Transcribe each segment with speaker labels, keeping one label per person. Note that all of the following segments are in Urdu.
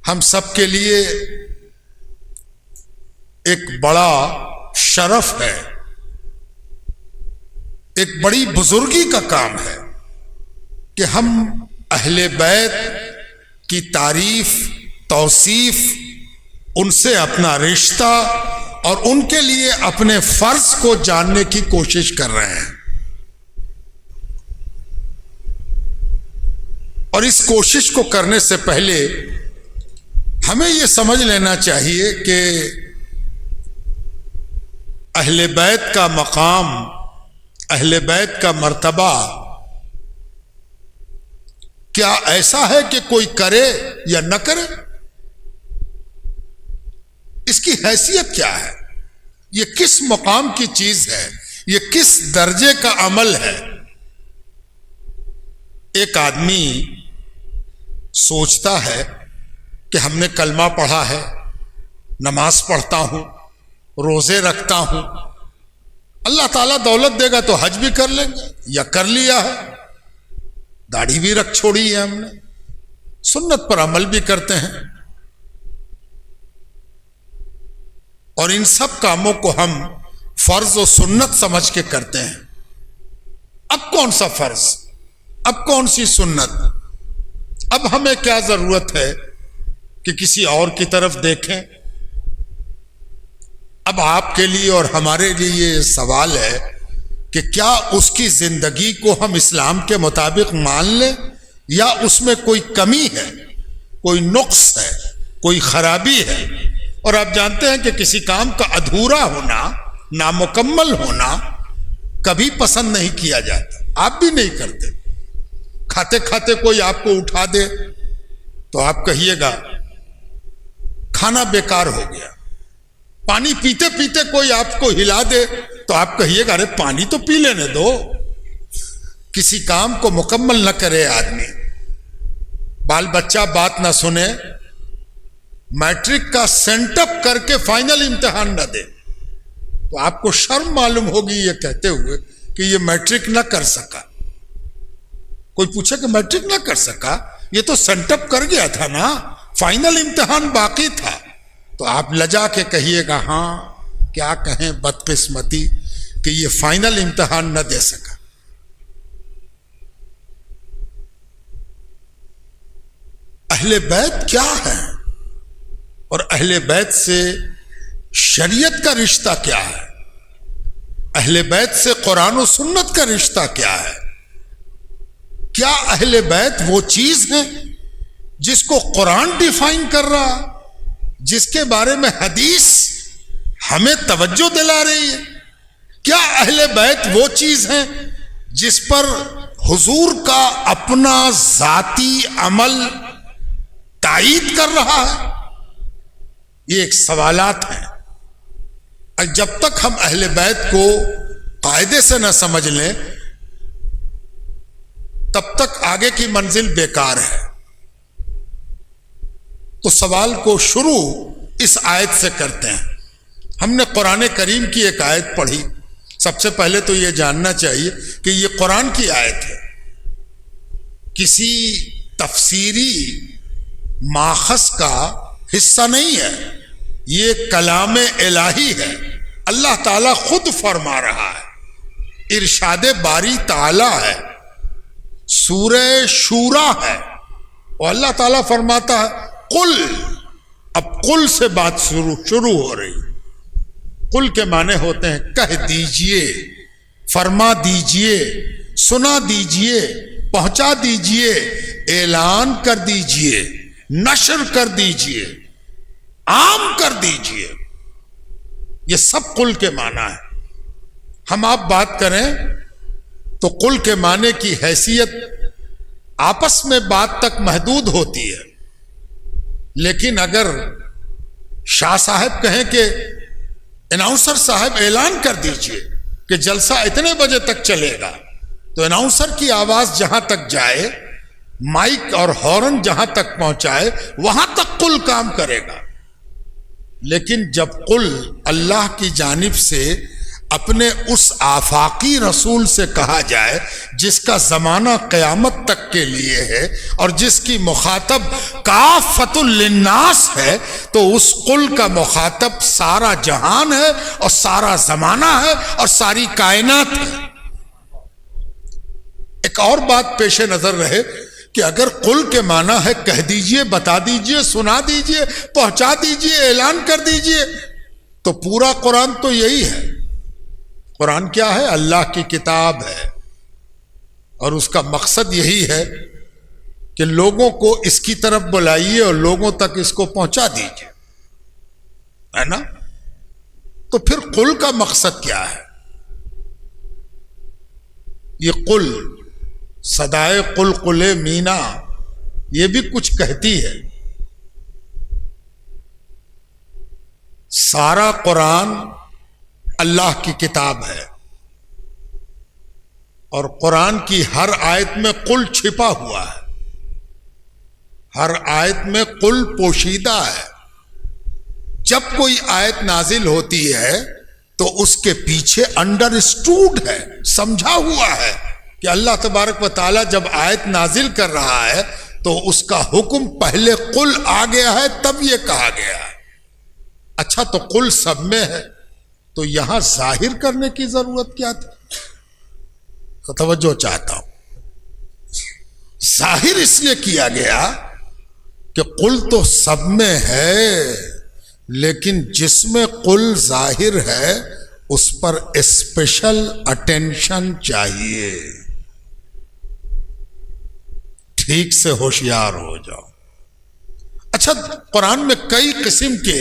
Speaker 1: ہم سب کے لیے ایک بڑا شرف ہے، ایک بڑی بزرگی کا کام ہے کہ ہم اہل بیت کی تعریف، توصیف، ان سے اپنا رشتہ اور ان کے لیے اپنے فرض کو جاننے کی کوشش کر رہے ہیں۔ اور اس کوشش کو کرنے سے پہلے ہمیں یہ سمجھ لینا چاہیے کہ اہل بیت کا مقام، اہل بیت کا مرتبہ کیا ایسا ہے کہ کوئی کرے یا نہ کرے؟ اس کی حیثیت کیا ہے؟ یہ کس مقام کی چیز ہے؟ یہ کس درجے کا عمل ہے؟ ایک آدمی سوچتا ہے کہ ہم نے کلمہ پڑھا ہے، نماز پڑھتا ہوں، روزے رکھتا ہوں، اللہ تعالیٰ دولت دے گا تو حج بھی کر لیں گے، یا کر لیا ہے، داڑھی بھی رکھ چھوڑی ہے ہم نے، سنت پر عمل بھی کرتے ہیں، اور ان سب کاموں کو ہم فرض و سنت سمجھ کے کرتے ہیں۔ اب کون سا فرض؟ اب کون سی سنت؟ اب ہمیں کیا ضرورت ہے کہ کسی اور کی طرف دیکھیں؟ اب آپ کے لیے اور ہمارے لیے یہ سوال ہے کہ کیا اس کی زندگی کو ہم اسلام کے مطابق مان لیں، یا اس میں کوئی کمی ہے، کوئی نقص ہے، کوئی خرابی ہے؟ اور آپ جانتے ہیں کہ کسی کام کا ادھورا ہونا، نامکمل ہونا کبھی پسند نہیں کیا جاتا، آپ بھی نہیں کرتے۔ کھاتے کھاتے کوئی آپ کو اٹھا دے تو آپ کہیے گا کھانا بیکار ہو گیا، پانی پیتے پیتے کوئی آپ کو ہلا دے تو آپ کہیے گا ارے پانی تو پی لینے دو۔ کسی کام کو مکمل نہ کرے آدمی، بال بچہ بات نہ سنے، میٹرک کا سینٹ اپ کر کے فائنل امتحان نہ دے تو آپ کو شرم معلوم ہوگی یہ کہتے ہوئے کہ یہ میٹرک نہ کر سکا۔ کوئی پوچھے کہ میٹرک نہ کر سکا، یہ تو سینٹ اپ کر گیا تھا نا، فائنل امتحان باقی تھا، تو آپ لجا کے کہیے گا ہاں کیا کہیں بدقسمتی کہ یہ فائنل امتحان نہ دے سکا۔ اہل بیت کیا ہے اور اہل بیت سے شریعت کا رشتہ کیا ہے؟ اہل بیت سے قرآن و سنت کا رشتہ کیا ہے؟ کیا اہل بیت وہ چیز ہے جس کو قرآن ڈیفائن کر رہا، جس کے بارے میں حدیث ہمیں توجہ دلا رہی ہے؟ کیا اہل بیت وہ چیز ہے جس پر حضور کا اپنا ذاتی عمل تائید کر رہا ہے؟ یہ ایک سوالات ہیں، اور جب تک ہم اہل بیت کو قاعدے سے نہ سمجھ لیں تب تک آگے کی منزل بیکار ہے۔ تو سوال کو شروع اس آیت سے کرتے ہیں۔ ہم نے قرآن کریم کی ایک آیت پڑھی، سب سے پہلے تو یہ جاننا چاہیے کہ یہ قرآن کی آیت ہے، کسی تفسیری ماخذ کا حصہ نہیں ہے، یہ کلام الہی ہے، اللہ تعالیٰ خود فرما رہا ہے، ارشاد باری تعالیٰ ہے، سورہ شورا ہے، اور اللہ تعالیٰ فرماتا ہے قل۔ اب قل سے بات شروع ہو رہی۔ قل کے معنی ہوتے ہیں کہہ دیجئے، فرما دیجئے، سنا دیجئے، پہنچا دیجئے، اعلان کر دیجئے، نشر کر دیجئے، عام کر دیجئے۔ یہ سب قل کے معنی ہے۔ ہم آپ بات کریں تو قل کے معنی کی حیثیت آپس میں بات تک محدود ہوتی ہے، لیکن اگر شاہ صاحب کہیں کہ اناؤنسر صاحب اعلان کر دیجئے کہ جلسہ اتنے بجے تک چلے گا، تو اناؤنسر کی آواز جہاں تک جائے، مائک اور ہارن جہاں تک پہنچائے، وہاں تک قل کام کرے گا۔ لیکن جب قل اللہ کی جانب سے اپنے اس آفاقی رسول سے کہا جائے جس کا زمانہ قیامت تک کے لیے ہے اور جس کی مخاطب کافۃ للناس ہے، تو اس قل کا مخاطب سارا جہان ہے اور سارا زمانہ ہے اور ساری کائنات ہے۔ ایک اور بات پیش نظر رہے کہ اگر قل کے معنی ہے کہہ دیجئے، بتا دیجئے، سنا دیجئے، پہنچا دیجئے، اعلان کر دیجئے، تو پورا قرآن تو یہی ہے۔ قرآن کیا ہے؟ اللہ کی کتاب ہے، اور اس کا مقصد یہی ہے کہ لوگوں کو اس کی طرف بلائیے اور لوگوں تک اس کو پہنچا دیجیے، ہے نا؟ تو پھر قل کا مقصد کیا ہے؟ یہ قل، صدائے قلقلے مینا، یہ بھی کچھ کہتی ہے۔ سارا قرآن اللہ کی کتاب ہے، اور قرآن کی ہر آیت میں قل چھپا ہوا ہے، ہر آیت میں قل پوشیدہ ہے۔ جب کوئی آیت نازل ہوتی ہے تو اس کے پیچھے انڈرسٹوڈ ہے، سمجھا ہوا ہے کہ اللہ تبارک و تعالیٰ جب آیت نازل کر رہا ہے تو اس کا حکم پہلے قل آ گیا ہے، تب یہ کہا گیا ہے۔ اچھا، تو قل سب میں ہے، تو یہاں ظاہر کرنے کی ضرورت کیا تھی؟ تو توجہ چاہتا ہوں، ظاہر اس لیے کیا گیا کہ قل تو سب میں ہے، لیکن جس میں قل ظاہر ہے اس پر اسپیشل اٹینشن چاہیے۔ ٹھیک سے ہوشیار ہو جاؤ۔ اچھا، قرآن میں کئی قسم کے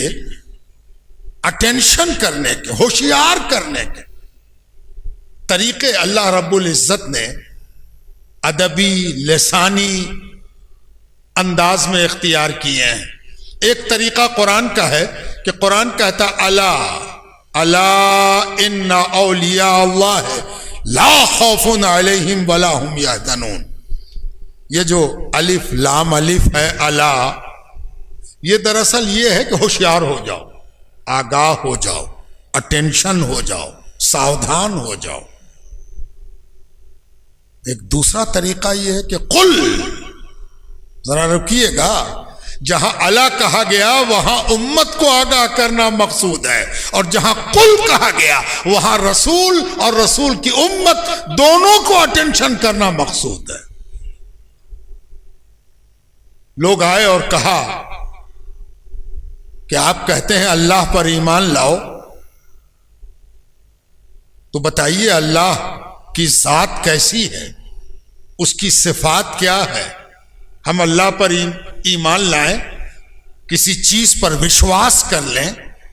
Speaker 1: اٹینشن کرنے کے، ہوشیار کرنے کے طریقے اللہ رب العزت نے ادبی لسانی انداز میں اختیار کیے ہیں۔ ایک طریقہ قرآن کا ہے کہ قرآن کہتا الا الا ان اولیاء اللہ لا خوف علیہم ولا هم یحزنون۔ یہ جو الف لام الف ہے الا، یہ دراصل یہ ہے کہ ہوشیار ہو جاؤ، آگاہ ہو جاؤ، اٹینشن ہو جاؤ، ساودھان ہو جاؤ۔ ایک دوسرا طریقہ یہ ہے کہ قل، ذرا رکیے گا، جہاں الا کہا گیا وہاں امت کو آگاہ کرنا مقصود ہے، اور جہاں قل کہا گیا وہاں رسول اور رسول کی امت دونوں کو اٹینشن کرنا مقصود ہے۔ لوگ آئے اور کہا کہ آپ کہتے ہیں اللہ پر ایمان لاؤ، تو بتائیے اللہ کی ذات کیسی ہے، اس کی صفات کیا ہے؟ ہم اللہ پر ایمان لائیں، کسی چیز پر وشواس کر لیں،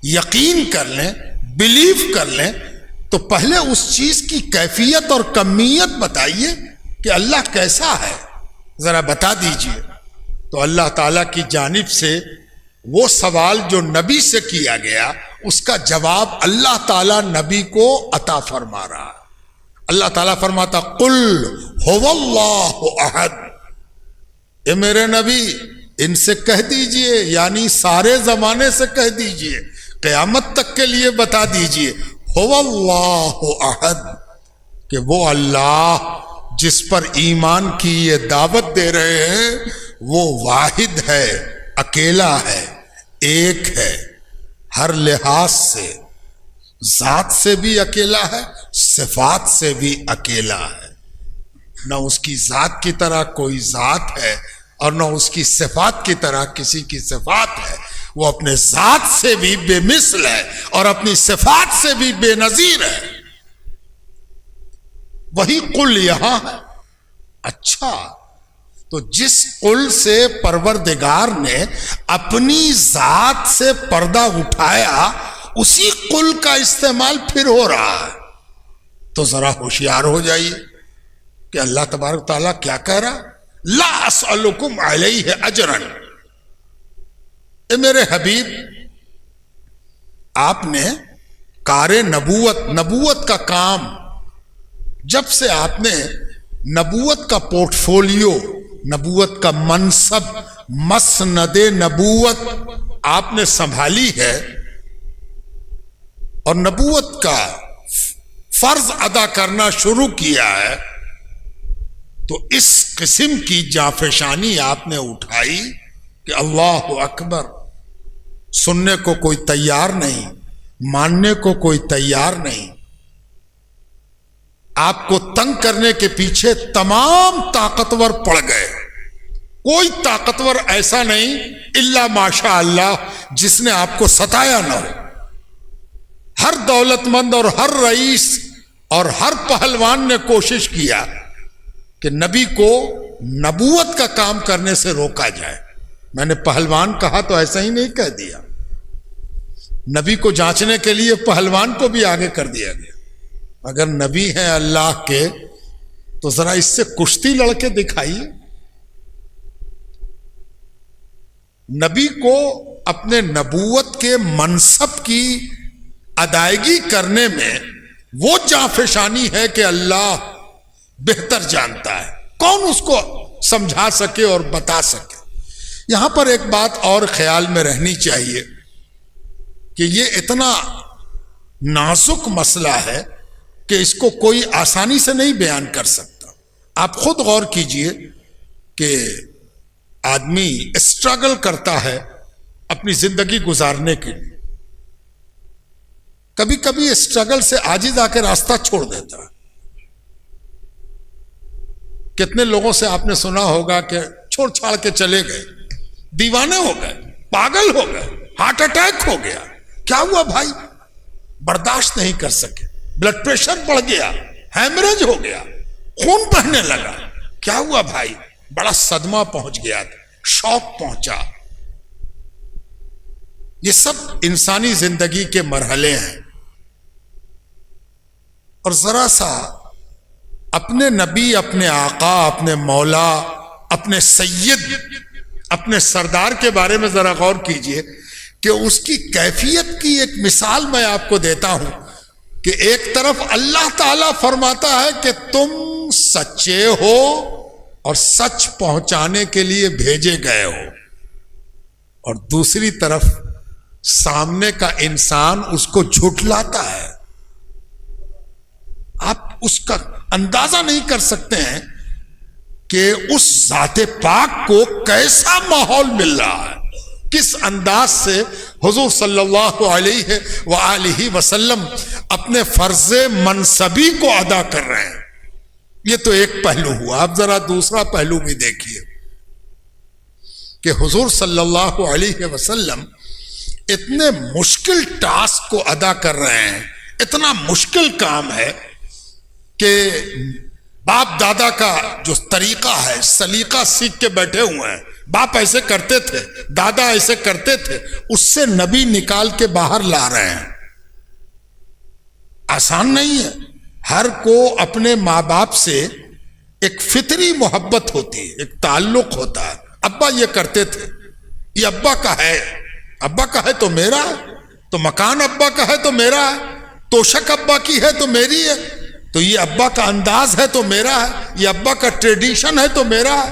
Speaker 1: یقین کر لیں، بلیو کر لیں، تو پہلے اس چیز کی کیفیت اور کمیت بتائیے کہ اللہ کیسا ہے، ذرا بتا دیجئے۔ تو اللہ تعالیٰ کی جانب سے وہ سوال جو نبی سے کیا گیا، اس کا جواب اللہ تعالیٰ نبی کو عطا فرما رہا ہے۔ اللہ تعالیٰ فرماتا قل هو اللہ احد، اے میرے نبی ان سے کہہ دیجئے، یعنی سارے زمانے سے کہہ دیجئے، قیامت تک کے لیے بتا دیجئے، هو اللہ احد، کہ وہ اللہ جس پر ایمان کی یہ دعوت دے رہے ہیں وہ واحد ہے، اکیلا ہے، ایک ہے، ہر لحاظ سے، ذات سے بھی اکیلا ہے، صفات سے بھی اکیلا ہے۔ نہ اس کی ذات کی طرح کوئی ذات ہے اور نہ اس کی صفات کی طرح کسی کی صفات ہے۔ وہ اپنے ذات سے بھی بے مثل ہے اور اپنی صفات سے بھی بے نظیر ہے۔ وہی قل یہاں ہے۔ اچھا، تو جس قل سے پروردگار نے اپنی ذات سے پردہ اٹھایا، اسی قل کا استعمال پھر ہو رہا ہے، تو ذرا ہوشیار ہو جائیے کہ اللہ تبارک تعالیٰ کیا کہہ رہا؟ لا اسألکم علیہ اجرا، اے میرے حبیب آپ نے کار نبوت کا کام، جب سے آپ نے نبوت کا پورٹ فولیو، نبوت کا منصب، مسند نبوت آپ نے سنبھالی ہے، اور نبوت کا فرض ادا کرنا شروع کیا ہے تو اس قسم کی جانفشانی آپ نے اٹھائی کہ اللہ اکبر، سننے کو کوئی تیار نہیں، ماننے کو کوئی تیار نہیں. آپ کو تنگ کرنے کے پیچھے تمام طاقتور پڑ گئے. کوئی طاقتور ایسا نہیں الا ماشاء اللہ جس نے آپ کو ستایا نہ ہو. ہر دولت مند اور ہر رئیس اور ہر پہلوان نے کوشش کیا کہ نبی کو نبوت کا کام کرنے سے روکا جائے. میں نے پہلوان کہا تو ایسا ہی نہیں کہہ دیا. نبی کو جانچنے کے لیے پہلوان کو بھی آگے کر دیا گیا. اگر نبی ہیں اللہ کے تو ذرا اس سے کشتی لڑ کے دکھائیے. نبی کو اپنے نبوت کے منصب کی ادائیگی کرنے میں وہ جانفشانی ہے کہ اللہ بہتر جانتا ہے. کون اس کو سمجھا سکے اور بتا سکے. یہاں پر ایک بات اور خیال میں رہنی چاہیے کہ یہ اتنا نازک مسئلہ ہے کہ اس کو کوئی آسانی سے نہیں بیان کر سکتا. آپ خود غور کیجئے کہ آدمی اسٹرگل کرتا ہے اپنی زندگی گزارنے کے لیے. کبھی کبھی اسٹرگل سے عاجز آ کے راستہ چھوڑ دیتا ہے. کتنے لوگوں سے آپ نے سنا ہوگا کہ چھوڑ چھاڑ کے چلے گئے، دیوانے ہو گئے، پاگل ہو گئے، ہارٹ اٹیک ہو گیا. کیا ہوا بھائی؟ برداشت نہیں کر سکے، بلڈ پریشر بڑھ گیا، ہیمریج ہو گیا، خون بہنے لگا. کیا ہوا بھائی؟ بڑا صدمہ پہنچ گیا، شوق پہنچا. یہ سب انسانی زندگی کے مرحلے ہیں. اور ذرا سا اپنے نبی، اپنے آقا، اپنے مولا، اپنے سید، اپنے سردار کے بارے میں ذرا غور کیجئے کہ اس کی کیفیت کی ایک مثال میں آپ کو دیتا ہوں کہ ایک طرف اللہ تعالیٰ فرماتا ہے کہ تم سچے ہو اور سچ پہنچانے کے لیے بھیجے گئے ہو، اور دوسری طرف سامنے کا انسان اس کو جھٹلاتا ہے. آپ اس کا اندازہ نہیں کر سکتے ہیں کہ اس ذات پاک کو کیسا ماحول مل رہا ہے، کس انداز سے حضور صلی اللہ علیہ وآلہ وسلم اپنے فرض منصبی کو ادا کر رہے ہیں. یہ تو ایک پہلو ہوا. اب ذرا دوسرا پہلو بھی دیکھیے کہ حضور صلی اللہ علیہ وسلم اتنے مشکل ٹاسک کو ادا کر رہے ہیں. اتنا مشکل کام ہے کہ باپ دادا کا جو طریقہ ہے، سلیقہ سیکھ کے بیٹھے ہوئے ہیں. باپ ایسے کرتے تھے، دادا ایسے کرتے تھے، اس سے نبی نکال کے باہر لا رہے ہیں. آسان نہیں ہے. ہر کو اپنے ماں باپ سے ایک فطری محبت ہوتی ہے، ایک تعلق ہوتا ہے. ابا یہ کرتے تھے، یہ ابا کا ہے، ابا کا ہے تو میرا ہے، تو مکان ابا کا ہے تو میرا ہے، توشک ابا کی ہے تو میری ہے، تو یہ ابا کا انداز ہے تو میرا ہے، یہ ابا کا ٹریڈیشن ہے تو میرا ہے.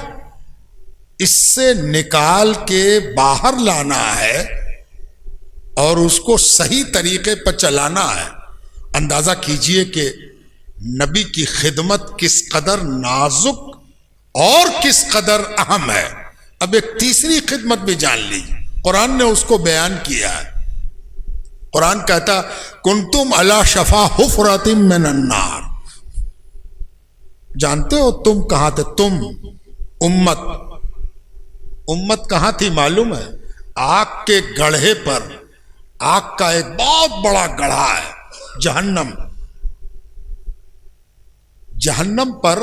Speaker 1: اس سے نکال کے باہر لانا ہے اور اس کو صحیح طریقے پر چلانا ہے. اندازہ کیجئے کہ نبی کی خدمت کس قدر نازک اور کس قدر اہم ہے. اب ایک تیسری خدمت بھی جان لیجیے. قرآن نے اس کو بیان کیا ہے. قرآن کہتا کنتم علی شفا حفرۃ من النار. جانتے ہو تم کہاں تھے؟ تم امت کہاں تھی معلوم ہے؟ آگ کے گڑھے پر. آگ کا ایک بہت بڑا گڑھا ہے، جہنم. جہنم پر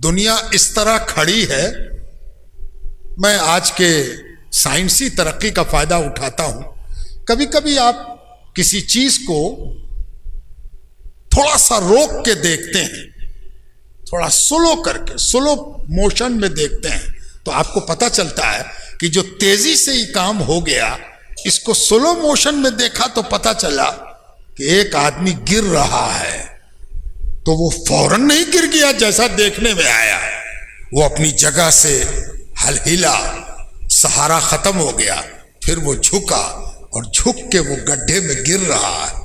Speaker 1: دنیا اس طرح کھڑی ہے. میں آج کے سائنسی ترقی کا فائدہ اٹھاتا ہوں. کبھی کبھی آپ کسی چیز کو تھوڑا سا روک کے دیکھتے ہیں، تھوڑا سلو کر کے، سلو موشن میں دیکھتے ہیں، تو آپ کو پتہ چلتا ہے کہ جو تیزی سے یہ کام ہو گیا، اس کو سلو موشن میں دیکھا تو پتہ چلا کہ ایک آدمی گر رہا ہے، تو وہ فوراً نہیں گر گیا جیسا دیکھنے میں آیا ہے. وہ اپنی جگہ سے ہلا، سہارا ختم ہو گیا، پھر وہ جھکا اور جھک کے وہ گڈھے میں گر رہا ہے.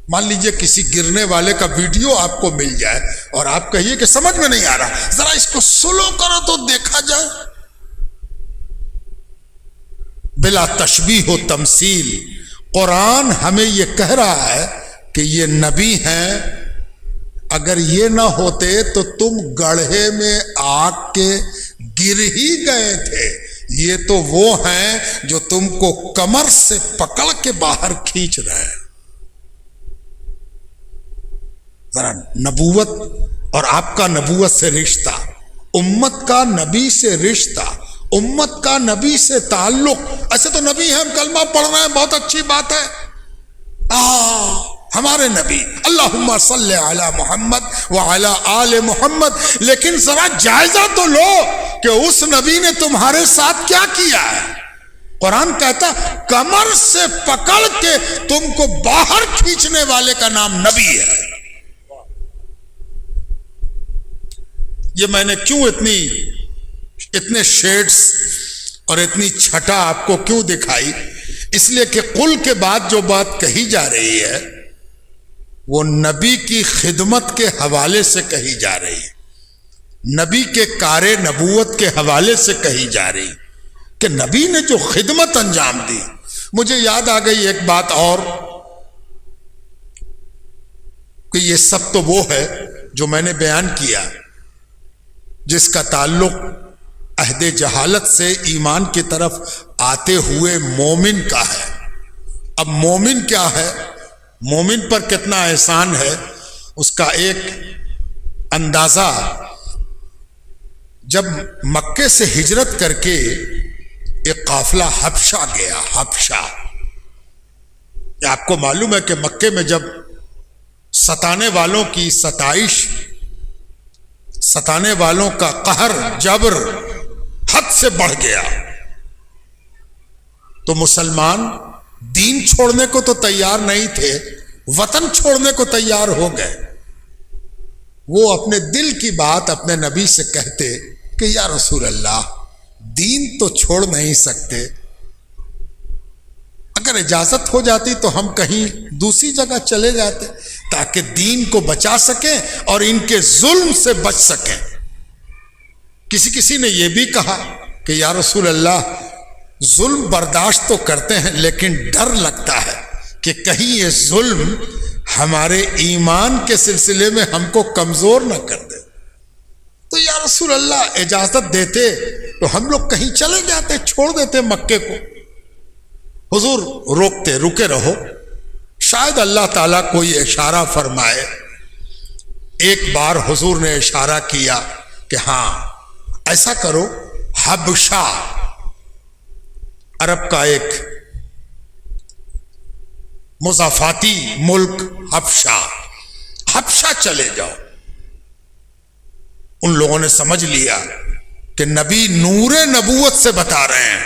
Speaker 1: مان لیجئے کسی گرنے والے کا ویڈیو آپ کو مل جائے اور آپ کہیے کہ سمجھ میں نہیں آ رہا، ذرا اس کو سلو کرو تو دیکھا جائے۔ بلا تشبیہ و تمثیل قرآن ہمیں یہ کہہ رہا ہے کہ یہ نبی ہیں، اگر یہ نہ ہوتے تو تم گڑھے میں آگ کے گر ہی گئے تھے، یہ تو وہ ہیں جو تم کو کمر سے پکڑ کے باہر کھینچ رہے ہیں۔ ذرا نبوت اور آپ کا نبوت سے رشتہ، امت کا نبی سے رشتہ، امت کا نبی سے تعلق۔ ایسے تو نبی ہیں، ہم کلمہ پڑھ رہے ہیں، بہت اچھی بات ہے، ہمارے نبی اللہم صلی علی محمد وعلی آل محمد، لیکن ذرا جائزہ تو لو کہ اس نبی نے تمہارے ساتھ کیا کیا ہے۔ قرآن کہتا کمر سے پکڑ کے تم کو باہر کھینچنے والے کا نام نبی ہے۔ یہ میں نے کیوں اتنے شیڈز اور اتنی چھٹا آپ کو کیوں دکھائی؟ اس لیے کہ قل کے بعد جو بات کہی جا رہی ہے وہ نبی کی خدمت کے حوالے سے کہی جا رہی ہے، نبی کے کار نبوت کے حوالے سے کہی جا رہی کہ نبی نے جو خدمت انجام دی۔ مجھے یاد آ گئی ایک بات اور کہ یہ سب تو وہ ہے جو میں نے بیان کیا جس کا تعلق عہد جہالت سے ایمان کی طرف آتے ہوئے مومن کا ہے۔ اب مومن کیا ہے، مومن پر کتنا احسان ہے، اس کا ایک اندازہ جب مکے سے ہجرت کر کے ایک قافلہ حبشہ گیا۔ حبشہ آپ کو معلوم ہے کہ مکے میں جب ستانے والوں کی ستائش، ستانے والوں کا قہر جبر حد سے بڑھ گیا تو مسلمان دین چھوڑنے کو تو تیار نہیں تھے، وطن چھوڑنے کو تیار ہو گئے۔ وہ اپنے دل کی بات اپنے نبی سے کہتے کہ یا رسول اللہ دین تو چھوڑ نہیں سکتے، اگر اجازت ہو جاتی تو ہم کہیں دوسری جگہ چلے جاتے تاکہ دین کو بچا سکیں اور ان کے ظلم سے بچ سکیں۔ کسی نے یہ بھی کہا کہ یا رسول اللہ ظلم برداشت تو کرتے ہیں لیکن ڈر لگتا ہے کہ کہیں یہ ظلم ہمارے ایمان کے سلسلے میں ہم کو کمزور نہ کر دے۔ تو یا رسول اللہ اجازت دیتے تو ہم لوگ کہیں چلے جاتے، چھوڑ دیتے مکے کو۔ حضور رکے رہو، شاید اللہ تعالیٰ کوئی اشارہ فرمائے۔ ایک بار حضور نے اشارہ کیا کہ ہاں ایسا کرو، حبشہ عرب کا ایک مضافاتی ملک حبشہ چلے جاؤ۔ ان لوگوں نے سمجھ لیا کہ نبی نور نبوت سے بتا رہے ہیں،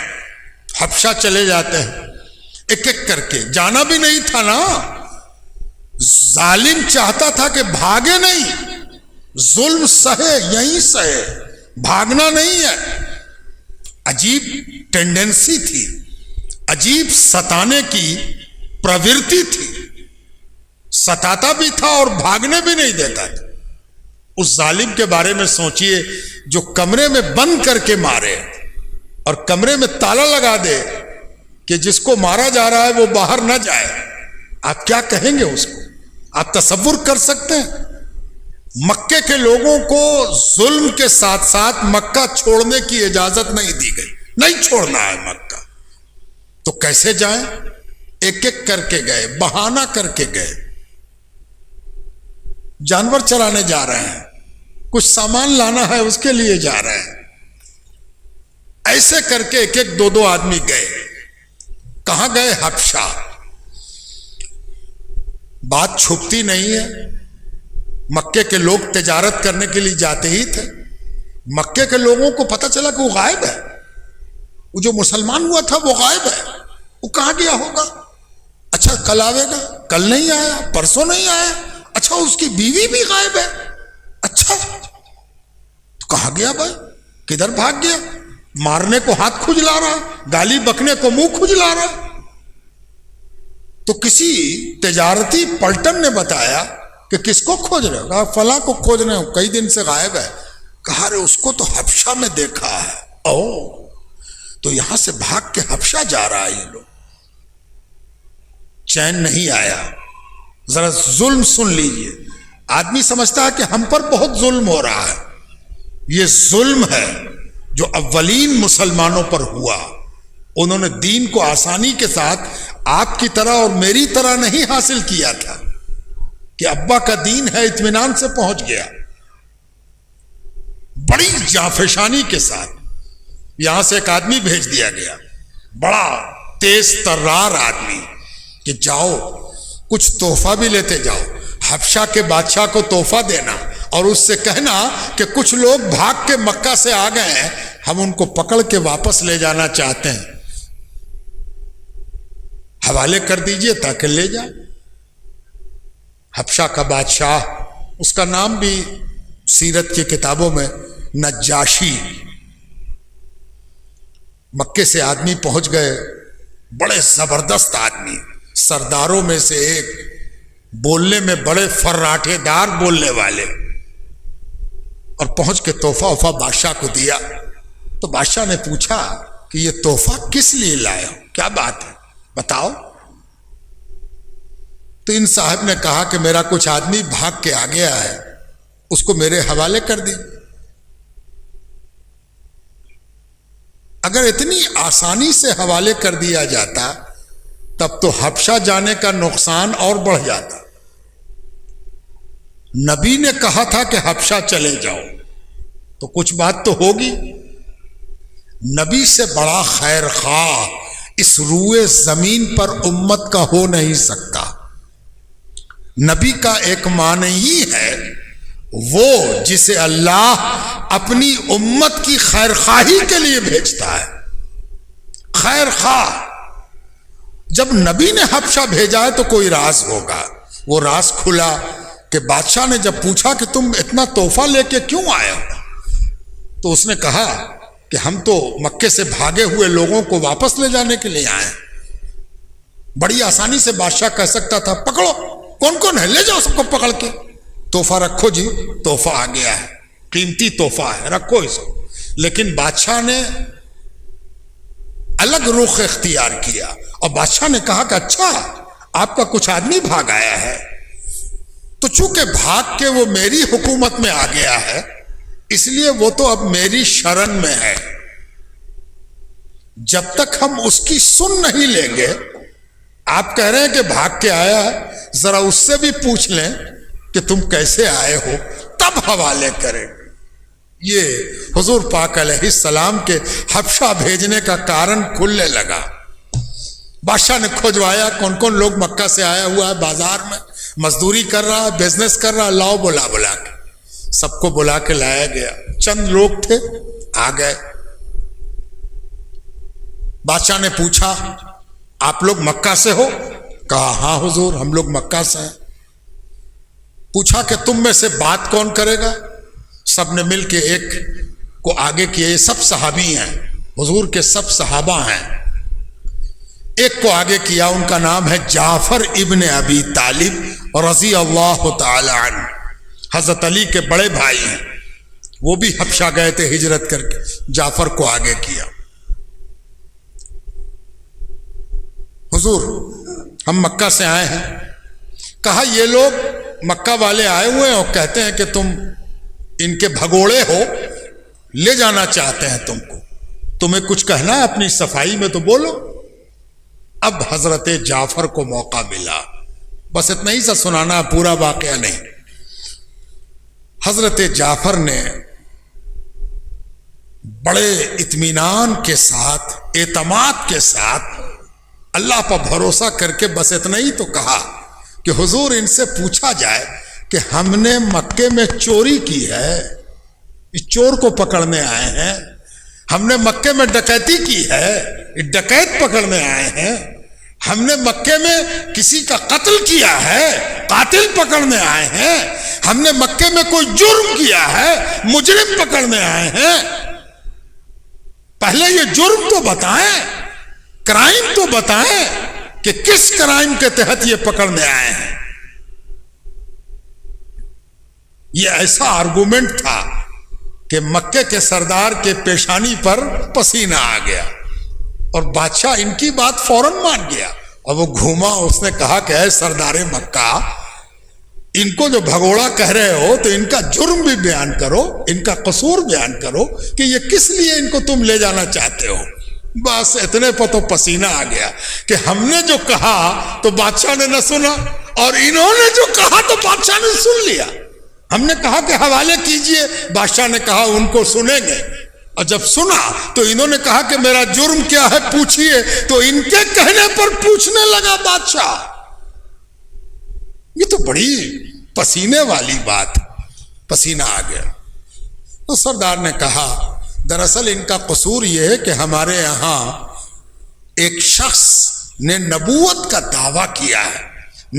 Speaker 1: حبشہ چلے جاتے ہیں۔ ایک ایک کر کے جانا بھی نہیں تھا نا، ظالم چاہتا تھا کہ بھاگے نہیں، ظلم سہے، یہیں سہے، بھاگنا نہیں ہے۔ عجیب ٹینڈنسی تھی، عجیب ستانے کی پرورتی تھی، ستاتا بھی تھا اور بھاگنے بھی نہیں دیتا تھا۔ اس ظالم کے بارے میں سوچئے جو کمرے میں بند کر کے مارے اور کمرے میں تالا لگا دے کہ جس کو مارا جا رہا ہے وہ باہر نہ جائے، آپ کیا کہیں گے اس کو؟ آپ تصور کر سکتے ہیں؟ مکے کے لوگوں کو ظلم کے ساتھ ساتھ مکہ چھوڑنے کی اجازت نہیں دی گئی، نہیں چھوڑنا ہے مکہ، تو کیسے جائیں؟ ایک ایک کر کے گئے، بہانہ کر کے گئے۔ جانور چرانے جا رہے ہیں، کچھ سامان لانا ہے اس کے لیے جا رہے ہیں، ایسے کر کے ایک ایک دو آدمی گئے۔ کہاں گئے؟ حبشہ۔ بات چھپتی نہیں ہے، مکے کے لوگ تجارت کرنے کے لیے جاتے ہی تھے۔ مکے کے لوگوں کو پتہ چلا کہ وہ غائب ہے، وہ جو مسلمان ہوا تھا وہ غائب ہے، وہ کہاں گیا ہوگا؟ اچھا کل آئے گا، کل نہیں آیا، پرسوں نہیں آیا، اچھا اس کی بیوی بھی غائب ہے، اچھا تو کہاں گیا بھائی؟ کدھر بھاگ گیا؟ مارنے کو ہاتھ کھجلا رہا، گالی بکنے کو منہ کھجلا رہا۔ تو کسی تجارتی پلٹن نے بتایا کہ کس کو کھوج رہے ہو؟ کہا فلاں کو کھوج رہے ہو، کئی دن سے غائب ہے۔ کہا رے اس کو تو حبشہ میں دیکھا ہے۔ او تو یہاں سے بھاگ کے حبشہ جا رہا ہے یہ لوگ۔ چین نہیں آیا۔ ذرا ظلم سن لیجئے، آدمی سمجھتا ہے کہ ہم پر بہت ظلم ہو رہا ہے، یہ ظلم ہے جو اولین مسلمانوں پر ہوا۔ انہوں نے دین کو آسانی کے ساتھ آپ کی طرح اور میری طرح نہیں حاصل کیا تھا کہ ابا کا دین ہے اطمینان سے پہنچ گیا۔ بڑی جانفشانی کے ساتھ یہاں سے ایک آدمی بھیج دیا گیا، بڑا تیز ترار آدمی، کہ جاؤ کچھ تحفہ بھی لیتے جاؤ، حبشہ کے بادشاہ کو تحفہ دینا اور اس سے کہنا کہ کچھ لوگ بھاگ کے مکہ سے آ گئے ہیں، ہم ان کو پکڑ کے واپس لے جانا چاہتے ہیں، حوالے کر دیجئے تاکہ لے جائیں۔ حبشہ کا بادشاہ، اس کا نام بھی سیرت کی کتابوں میں نجاشی۔ مکے سے آدمی پہنچ گئے، بڑے زبردست آدمی، سرداروں میں سے ایک، بولنے میں بڑے فراٹے دار بولنے والے، اور پہنچ کے تحفہ وفا بادشاہ کو دیا۔ تو بادشاہ نے پوچھا کہ یہ تحفہ کس لیے لائے ہو، کیا بات ہے بتاؤ؟ تو ان صاحب نے کہا کہ میرا کچھ آدمی بھاگ کے آ گیا ہے، اس کو میرے حوالے کر دی۔ اگر اتنی آسانی سے حوالے کر دیا جاتا تب تو حبشہ جانے کا نقصان اور بڑھ جاتا۔ نبی نے کہا تھا کہ حبشہ چلے جاؤ، تو کچھ بات تو ہوگی۔ نبی سے بڑا خیر خواہ اس روئے زمین پر امت کا ہو نہیں سکتا۔ نبی کا ایک معنی ہی ہے وہ جسے اللہ اپنی امت کی خیر خواہی کے لیے بھیجتا ہے، خیر خواہ۔ جب نبی نے حبشہ بھیجا ہے تو کوئی راز ہوگا۔ وہ راز کھلا کہ بادشاہ نے جب پوچھا کہ تم اتنا تحفہ لے کے کیوں آئے ہو، تو اس نے کہا کہ ہم تو مکے سے بھاگے ہوئے لوگوں کو واپس لے جانے کے لیے آئے ہیں۔ بڑی آسانی سے بادشاہ کہہ سکتا تھا پکڑو، کون کون ہے لے جاؤ سب کو پکڑ کے، تحفہ رکھو جی، تحفہ آ گیا ہے، قیمتی تحفہ ہے، رکھو اس کو۔ لیکن بادشاہ نے الگ رخ اختیار کیا اور بادشاہ نے کہا کہ اچھا آپ کا کچھ آدمی بھاگ آیا ہے، تو چونکہ بھاگ کے وہ میری حکومت میں آ گیا ہے اس لیے وہ تو اب میری شرن میں ہے۔ جب تک ہم اس کی سن نہیں لیں گے، آپ کہہ رہے ہیں کہ بھاگ کے آیا ہے، ذرا اس سے بھی پوچھ لیں کہ تم کیسے آئے ہو، تب حوالے کریں۔ یہ حضور پاک علیہ السلام کے حبشہ بھیجنے کا کارن کھلنے لگا۔ بادشاہ نے کھوجوایا کون کون لوگ مکہ سے آیا ہوا ہے، بازار میں مزدوری کر رہا ہے، بزنس کر رہا ہے، لاؤ بلا بلا کے سب کو بلا کے لایا گیا۔ چند لوگ تھے آ گئے۔ بادشاہ نے پوچھا آپ لوگ مکہ سے ہو؟ کہا ہاں حضور ہم لوگ مکہ سے ہیں۔ پوچھا کہ تم میں سے بات کون کرے گا؟ سب نے مل کے ایک کو آگے کیا، یہ سب صحابی ہیں، حضور کے سب صحابہ ہیں۔ ایک کو آگے کیا، ان کا نام ہے جعفر ابن ابی طالب رضی اللہ تعالی عنہ، حضرت علی کے بڑے بھائی ہیں، وہ بھی حبشہ گئے تھے ہجرت کر کے، جعفر کو آگے کیا۔ حضور ہم مکہ سے آئے ہیں۔ کہا یہ لوگ مکہ والے آئے ہوئے ہیں اور کہتے ہیں کہ تم ان کے بھگوڑے ہو، لے جانا چاہتے ہیں تم کو، تمہیں کچھ کہنا ہے اپنی صفائی میں تو بولو۔ اب حضرت جعفر کو موقع ملا، بس اتنا ہی سا سنانا، پورا واقعہ نہیں۔ حضرت جعفر نے بڑے اطمینان کے ساتھ، اعتماد کے ساتھ، اللہ پر بھروسہ کر کے بس اتنا ہی تو کہا کہ حضور ان سے پوچھا جائے کہ ہم نے مکے میں چوری کی ہے، اس چور کو پکڑنے آئے ہیں، ہم نے مکے میں ڈکیتی کی ہے، ڈکیت پکڑنے آئے ہیں، ہم نے مکے میں کسی کا قتل کیا ہے، قاتل پکڑنے آئے ہیں، ہم نے مکے میں کوئی جرم کیا ہے، مجرم پکڑنے آئے ہیں، پہلے یہ جرم تو بتائیں، کرائم تو بتائیں، کہ کس کرائم کے تحت یہ پکڑنے آئے ہیں. یہ ایسا آرگومنٹ تھا کہ مکے کے سردار کے پیشانی پر پسینہ آ گیا اور بادشاہ ان کی بات فوراً مان گیا. اور وہ گھوما، اس نے کہا کہ اے سردار مکہ، ان کو جو بھگوڑا کہہ رہے ہو تو ان کا جرم بھی بیان کرو، ان کا قصور بیان کرو کہ یہ کس لیے ان کو تم لے جانا چاہتے ہو. بس اتنے پر تو پسینہ آ گیا کہ ہم نے جو کہا تو بادشاہ نے نہ سنا، اور انہوں نے جو کہا تو بادشاہ نے سن لیا. ہم نے کہا کہ حوالے کیجئے، بادشاہ نے کہا ان کو سنیں گے. اور جب سنا تو انہوں نے کہا کہ میرا جرم کیا ہے پوچھئے، تو ان کے کہنے پر پوچھنے لگا بادشاہ. یہ تو بڑی پسینے والی بات، پسینہ آ گیا. تو سردار نے کہا دراصل ان کا قصور یہ ہے کہ ہمارے یہاں ایک شخص نے نبوت کا دعویٰ کیا ہے،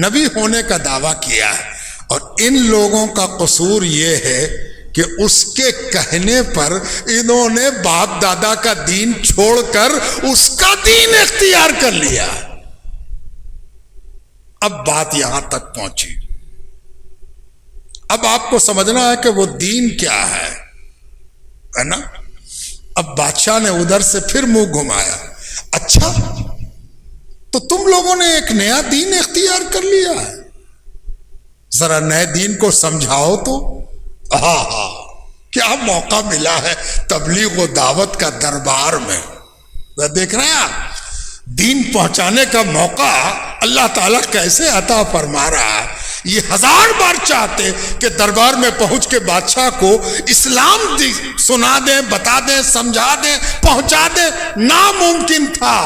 Speaker 1: نبی ہونے کا دعویٰ کیا ہے، اور ان لوگوں کا قصور یہ ہے کہ اس کے کہنے پر انہوں نے باپ دادا کا دین چھوڑ کر اس کا دین اختیار کر لیا. اب بات یہاں تک پہنچی. اب آپ کو سمجھنا ہے کہ وہ دین کیا ہے نا. اب بادشاہ نے ادھر سے پھر منہ گھمایا. اچھا تو تم لوگوں نے ایک نیا دین اختیار کر لیا ہے، ذرا نئے دین کو سمجھاؤ تو. ہاں کیا موقع ملا ہے تبلیغ و دعوت کا دربار میں. دیکھ رہے ہیں آپ دین پہنچانے کا موقع اللہ تعالیٰ کیسے عطا فرما رہا ہے. یہ 1000 بار چاہتے کہ دربار میں پہنچ کے بادشاہ کو اسلام سنا دیں، بتا دیں، سمجھا دیں، پہنچا دیں، ناممکن تھا.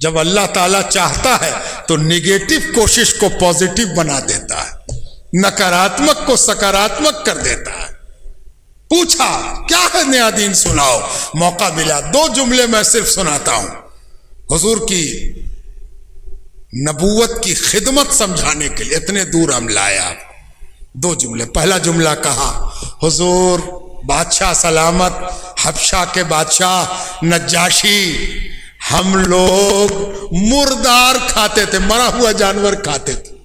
Speaker 1: جب اللہ تعالیٰ چاہتا ہے تو نگیٹو کوشش کو پازیٹو بنا دیتا ہے، نکاراتمک کو سکاراتمک کر دیتا ہے. پوچھا کیا ہے نیا دین سناؤ. موقع ملا. 2 جملے میں صرف سناتا ہوں حضور کی نبوت کی خدمت سمجھانے کے لیے. اتنے دور ہم لائے آپ. 2 جملے. پہلا جملہ کہا حضور بادشاہ سلامت، حبشہ کے بادشاہ نجاشی، ہم لوگ مردار کھاتے تھے، مرا ہوا جانور کھاتے تھے،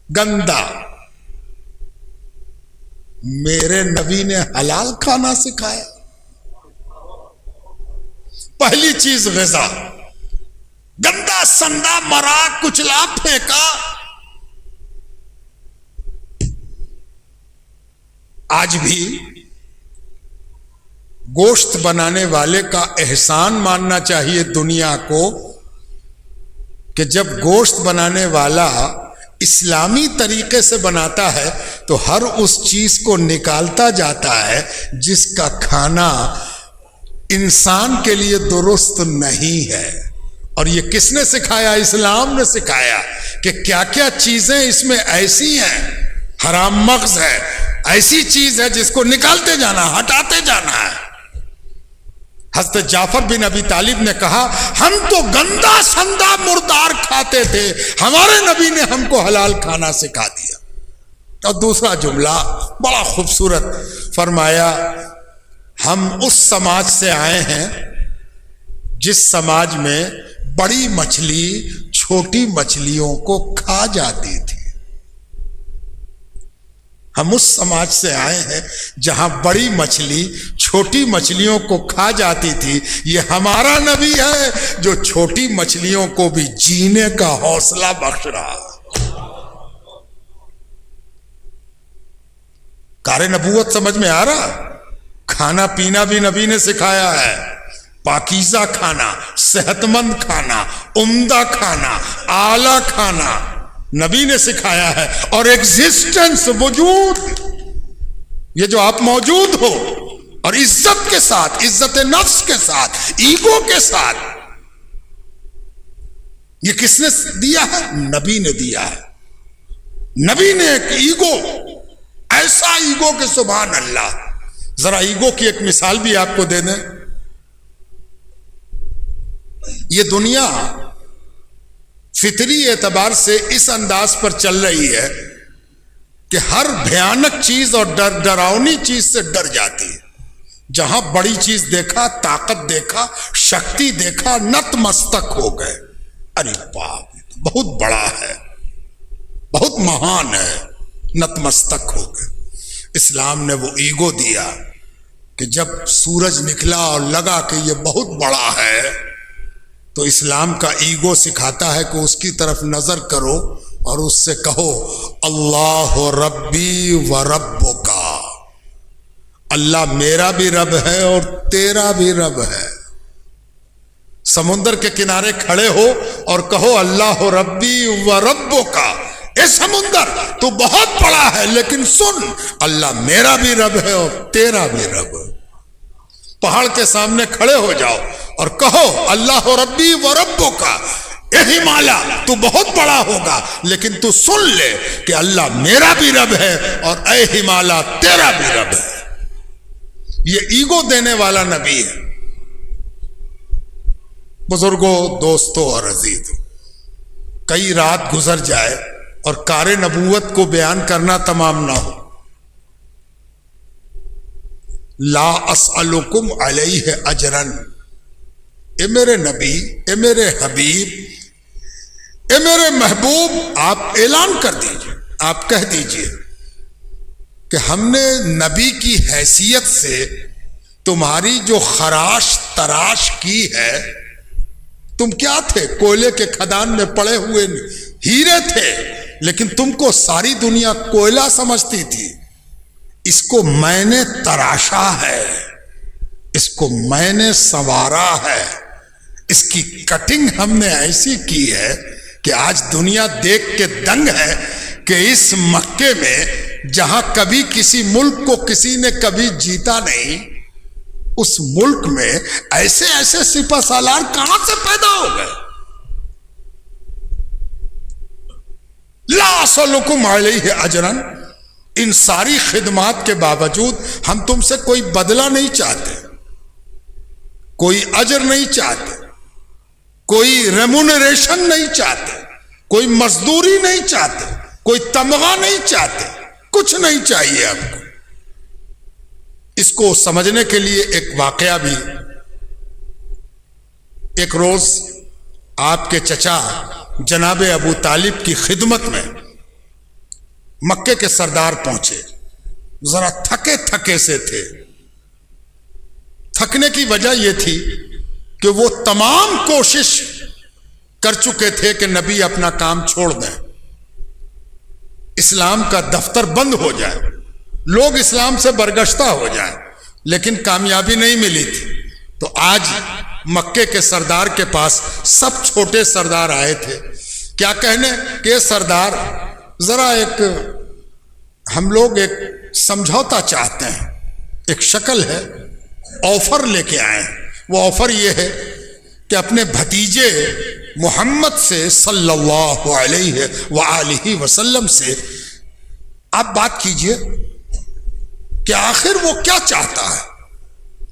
Speaker 1: گندا. میرے نبی نے حلال کھانا سکھایا. پہلی چیز غذا. گندا سندا مرا کچلا پھینکا. آج بھی گوشت بنانے والے کا احسان ماننا چاہیے دنیا کو کہ جب گوشت بنانے والا اسلامی طریقے سے بناتا ہے تو ہر اس چیز کو نکالتا جاتا ہے جس کا کھانا انسان کے لیے درست نہیں ہے. اور یہ کس نے سکھایا؟ اسلام نے سکھایا کہ کیا کیا چیزیں اس میں ایسی ہیں. حرام مغز ہے، ایسی چیز ہے جس کو نکالتے جانا، ہٹاتے جانا ہے. حضرت جعفر بن ابی طالب نے کہا ہم تو گندا سندا مردار کھاتے تھے، ہمارے نبی نے ہم کو حلال کھانا سکھا دیا. اور دوسرا جملہ بڑا خوبصورت فرمایا، ہم اس سماج سے آئے ہیں جس سماج میں بڑی مچھلی چھوٹی مچھلیوں کو کھا جاتی تھی. ہم اس سماج سے آئے ہیں جہاں بڑی مچھلی چھوٹی مچھلیوں کو کھا جاتی تھی. یہ ہمارا نبی ہے جو چھوٹی مچھلیوں کو بھی جینے کا حوصلہ بخش رہا. کار نبوت سمجھ میں آ رہا؟ کھانا پینا بھی نبی نے سکھایا ہے. پاکیزہ کھانا، صحت مند کھانا، عمدہ کھانا، اعلیٰ کھانا نبی نے سکھایا ہے. اور ایگزسٹنس، وجود، یہ جو آپ موجود ہو اور عزت کے ساتھ، عزت نفس کے ساتھ، ایگو کے ساتھ، یہ کس نے دیا ہے؟ نبی نے دیا ہے. نبی نے ایک ایگو، ایسا ایگو کہ سبحان اللہ. ذرا ایگو کی ایک مثال بھی آپ کو دے دیں. یہ دنیا فطری اعتبار سے اس انداز پر چل رہی ہے کہ ہر بھیانک چیز اور ڈراؤنی چیز سے ڈر جاتی ہے. جہاں بڑی چیز دیکھا، طاقت دیکھا، شکتی دیکھا، نت مستک ہو گئے. ارے باپ، بہت بڑا ہے، بہت مہان ہے، نت مستک ہو گئے. اسلام نے وہ ایگو دیا کہ جب سورج نکلا اور لگا کہ یہ بہت بڑا ہے، تو اسلام کا ایگو سکھاتا ہے کہ اس کی طرف نظر کرو اور اس سے کہو اللہ ربی و ربک، اللہ میرا بھی رب ہے اور تیرا بھی رب ہے. سمندر کے کنارے کھڑے ہو اور کہو اللہ ربی و ربک، اے سمندر تو بہت بڑا ہے لیکن سن، اللہ میرا بھی رب ہے اور تیرا بھی رب. پہاڑ کے سامنے کھڑے ہو جاؤ اور کہو اللہ ربی و ربک، اے ہمالیہ تو بہت بڑا ہوگا لیکن تو سن لے کہ اللہ میرا بھی رب ہے اور اے ہمالیہ تیرا بھی رب ہے. یہ ایگو دینے والا نبی ہے. بزرگوں، دوستوں اور عزیزوں، کئی رات گزر جائے اور کار نبوت کو بیان کرنا تمام نہ ہو. لا اسألکم علیہ اجرا، اے میرے نبی، اے میرے حبیب، اے میرے محبوب، آپ اعلان کر دیجئے، آپ کہہ دیجئے کہ ہم نے نبی کی حیثیت سے تمہاری جو خراش تراش کی ہے، تم کیا تھے؟ کوئلے کے کھدان میں پڑے ہوئے ہیرے تھے، لیکن تم کو ساری دنیا کوئلہ سمجھتی تھی. اس کو میں نے تراشا ہے، اس کو میں نے سنوارا ہے، اس کی کٹنگ ہم نے ایسی کی ہے کہ آج دنیا دیکھ کے دنگ ہے کہ اس مکے میں جہاں کبھی کسی ملک کو کسی نے کبھی جیتا نہیں، اس ملک میں ایسے ایسے سپہ سالار کہاں سے پیدا ہو گئے. لا اسألکم علیہ اجرا، ان ساری خدمات کے باوجود ہم تم سے کوئی بدلہ نہیں چاہتے، کوئی اجر نہیں چاہتے، کوئی ریمونریشن نہیں چاہتے، کوئی مزدوری نہیں چاہتے، کوئی تمغہ نہیں چاہتے، کچھ نہیں چاہیے ہم کو. اس کو سمجھنے کے لیے ایک واقعہ بھی. ایک روز آپ کے چچا جناب ابو طالب کی خدمت میں مکے کے سردار پہنچے. ذرا تھکے تھکے سے تھے. تھکنے کی وجہ یہ تھی کہ وہ تمام کوشش کر چکے تھے کہ نبی اپنا کام چھوڑ دیں، اسلام کا دفتر بند ہو جائے، لوگ اسلام سے برگشتہ ہو جائیں، لیکن کامیابی نہیں ملی تھی. تو آج مکے کے سردار کے پاس سب چھوٹے سردار آئے تھے. کیا کہنے کہ سردار ذرا ایک ہم لوگ ایک سمجھوتا چاہتے ہیں، ایک شکل ہے، آفر لے کے آئے ہیں. وہ آفر یہ ہے کہ اپنے بھتیجے محمد سے صلی اللہ علیہ وآلہ وسلم سے آپ بات کیجئے کہ آخر وہ کیا چاہتا ہے،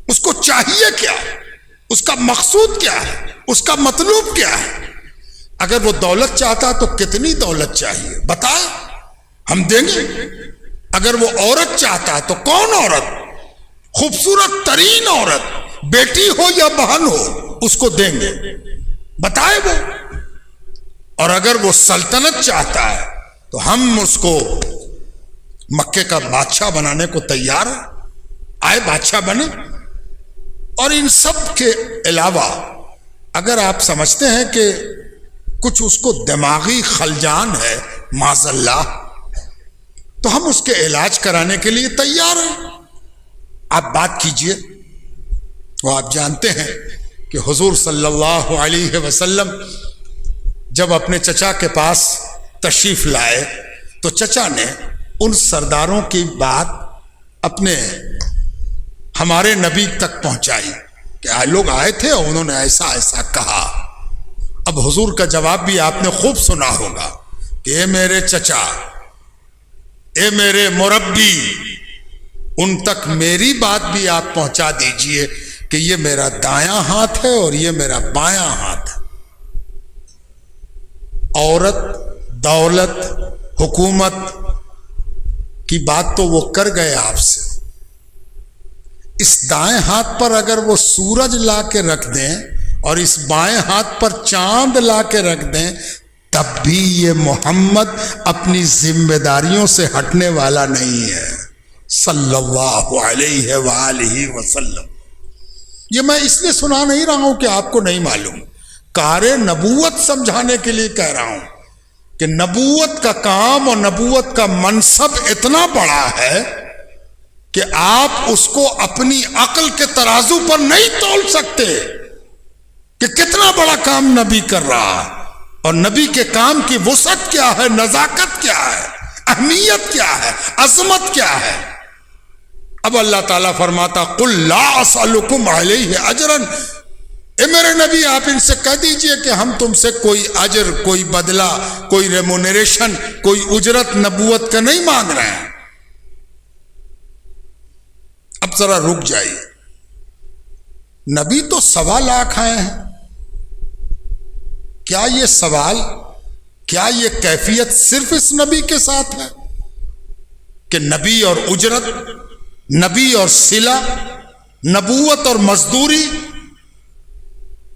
Speaker 1: اس کو چاہیے کیا، اس کا مقصود کیا ہے، اس کا مطلوب کیا ہے. اگر وہ دولت چاہتا تو کتنی دولت چاہیے بتائے، ہم دیں گے. اگر وہ عورت چاہتا تو کون عورت، خوبصورت ترین عورت، بیٹی ہو یا بہن ہو، اس کو دیں گے، بتائے وہ. اور اگر وہ سلطنت چاہتا ہے تو ہم اس کو مکے کا بادشاہ بنانے کو تیار ہیں. آئے بادشاہ بنے. اور ان سب کے علاوہ اگر آپ سمجھتے ہیں کہ کچھ اس کو دماغی خلجان ہے معاذ اللہ، تو ہم اس کے علاج کرانے کے لیے تیار ہیں. آپ بات کیجئے. وہ آپ جانتے ہیں کہ حضور صلی اللہ علیہ وسلم جب اپنے چچا کے پاس تشریف لائے تو چچا نے ان سرداروں کی بات اپنے ہمارے نبی تک پہنچائی کہ لوگ آئے تھے اور انہوں نے ایسا ایسا کہا. اب حضور کا جواب بھی آپ نے خوب سنا ہوگا کہ اے میرے چچا، اے میرے مربی، ان تک میری بات بھی آپ پہنچا دیجئے کہ یہ میرا دایاں ہاتھ ہے اور یہ میرا بایاں ہاتھ ہے. عورت، دولت، حکومت کی بات تو وہ کر گئے آپ سے، اس دائیں ہاتھ پر اگر وہ سورج لا کے رکھ دیں اور اس بائیں ہاتھ پر چاند لا کے رکھ دیں تب بھی یہ محمد اپنی ذمہ داریوں سے ہٹنے والا نہیں ہے صلی اللہ علیہ وآلہ وسلم۔ یہ میں اس لیے سنا نہیں رہا ہوں کہ آپ کو نہیں معلوم، کار نبوت سمجھانے کے لیے کہہ رہا ہوں کہ نبوت کا کام اور نبوت کا منصب اتنا بڑا ہے کہ آپ اس کو اپنی عقل کے ترازو پر نہیں تول سکتے کہ کتنا بڑا کام نبی کر رہا ہے، اور نبی کے کام کی وسعت کیا ہے، نزاکت کیا ہے، اہمیت کیا ہے، عظمت کیا ہے۔ اب اللہ تعالیٰ فرماتا قل لا اسألکم علیہ اجرا، اے میرے نبی آپ ان سے کہہ دیجئے کہ ہم تم سے کوئی اجر، کوئی بدلہ، کوئی ریمونریشن، کوئی اجرت نبوت کا نہیں مانگ رہے ہیں۔ اب ذرا رک جائیے، نبی تو 1.25 لاکھ آئے ہیں، کیا یہ سوال، کیا یہ کیفیت صرف اس نبی کے ساتھ ہے کہ نبی اور اجرت، نبی اور صلہ، نبوت اور مزدوری؟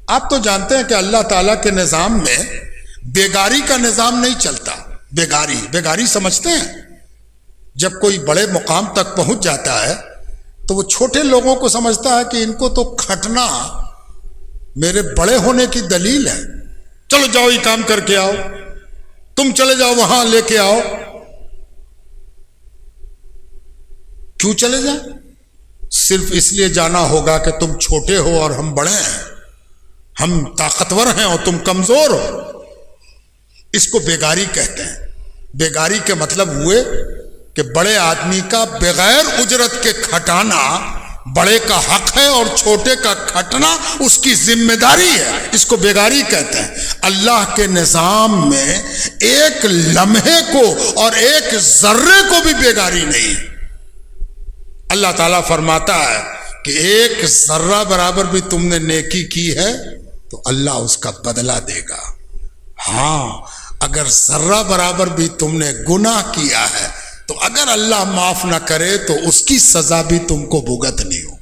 Speaker 1: آپ تو جانتے ہیں کہ اللہ تعالیٰ کے نظام میں بیگاری کا نظام نہیں چلتا۔ بیگاری سمجھتے ہیں؟ جب کوئی بڑے مقام تک پہنچ جاتا ہے تو وہ چھوٹے لوگوں کو سمجھتا ہے کہ ان کو تو کھٹنا میرے بڑے ہونے کی دلیل ہے، چلو جاؤ یہ کام کر کے آؤ، تم چلے جاؤ وہاں لے کے آؤ۔ کیوں چلے جائیں؟ صرف اس لیے جانا ہوگا کہ تم چھوٹے ہو اور ہم بڑے ہیں، ہم طاقتور ہیں اور تم کمزور ہو۔ اس کو بیگاری کہتے ہیں۔ بیگاری کے مطلب ہوئے کہ بڑے آدمی کا بغیر اجرت کے کھٹانا بڑے کا حق ہے اور چھوٹے کا کھٹنا اس کی ذمہ داری ہے، اس کو بیگاری کہتے ہیں۔ اللہ کے نظام میں ایک لمحے کو اور ایک ذرے کو بھی بیگاری نہیں۔ اللہ تعالیٰ فرماتا ہے کہ ایک ذرہ برابر بھی تم نے نیکی کی ہے تو اللہ اس کا بدلہ دے گا، ہاں اگر ذرہ برابر بھی تم نے گناہ کیا ہے تو اگر اللہ معاف نہ کرے تو اس کی سزا بھی تم کو بھگتنی ہو۔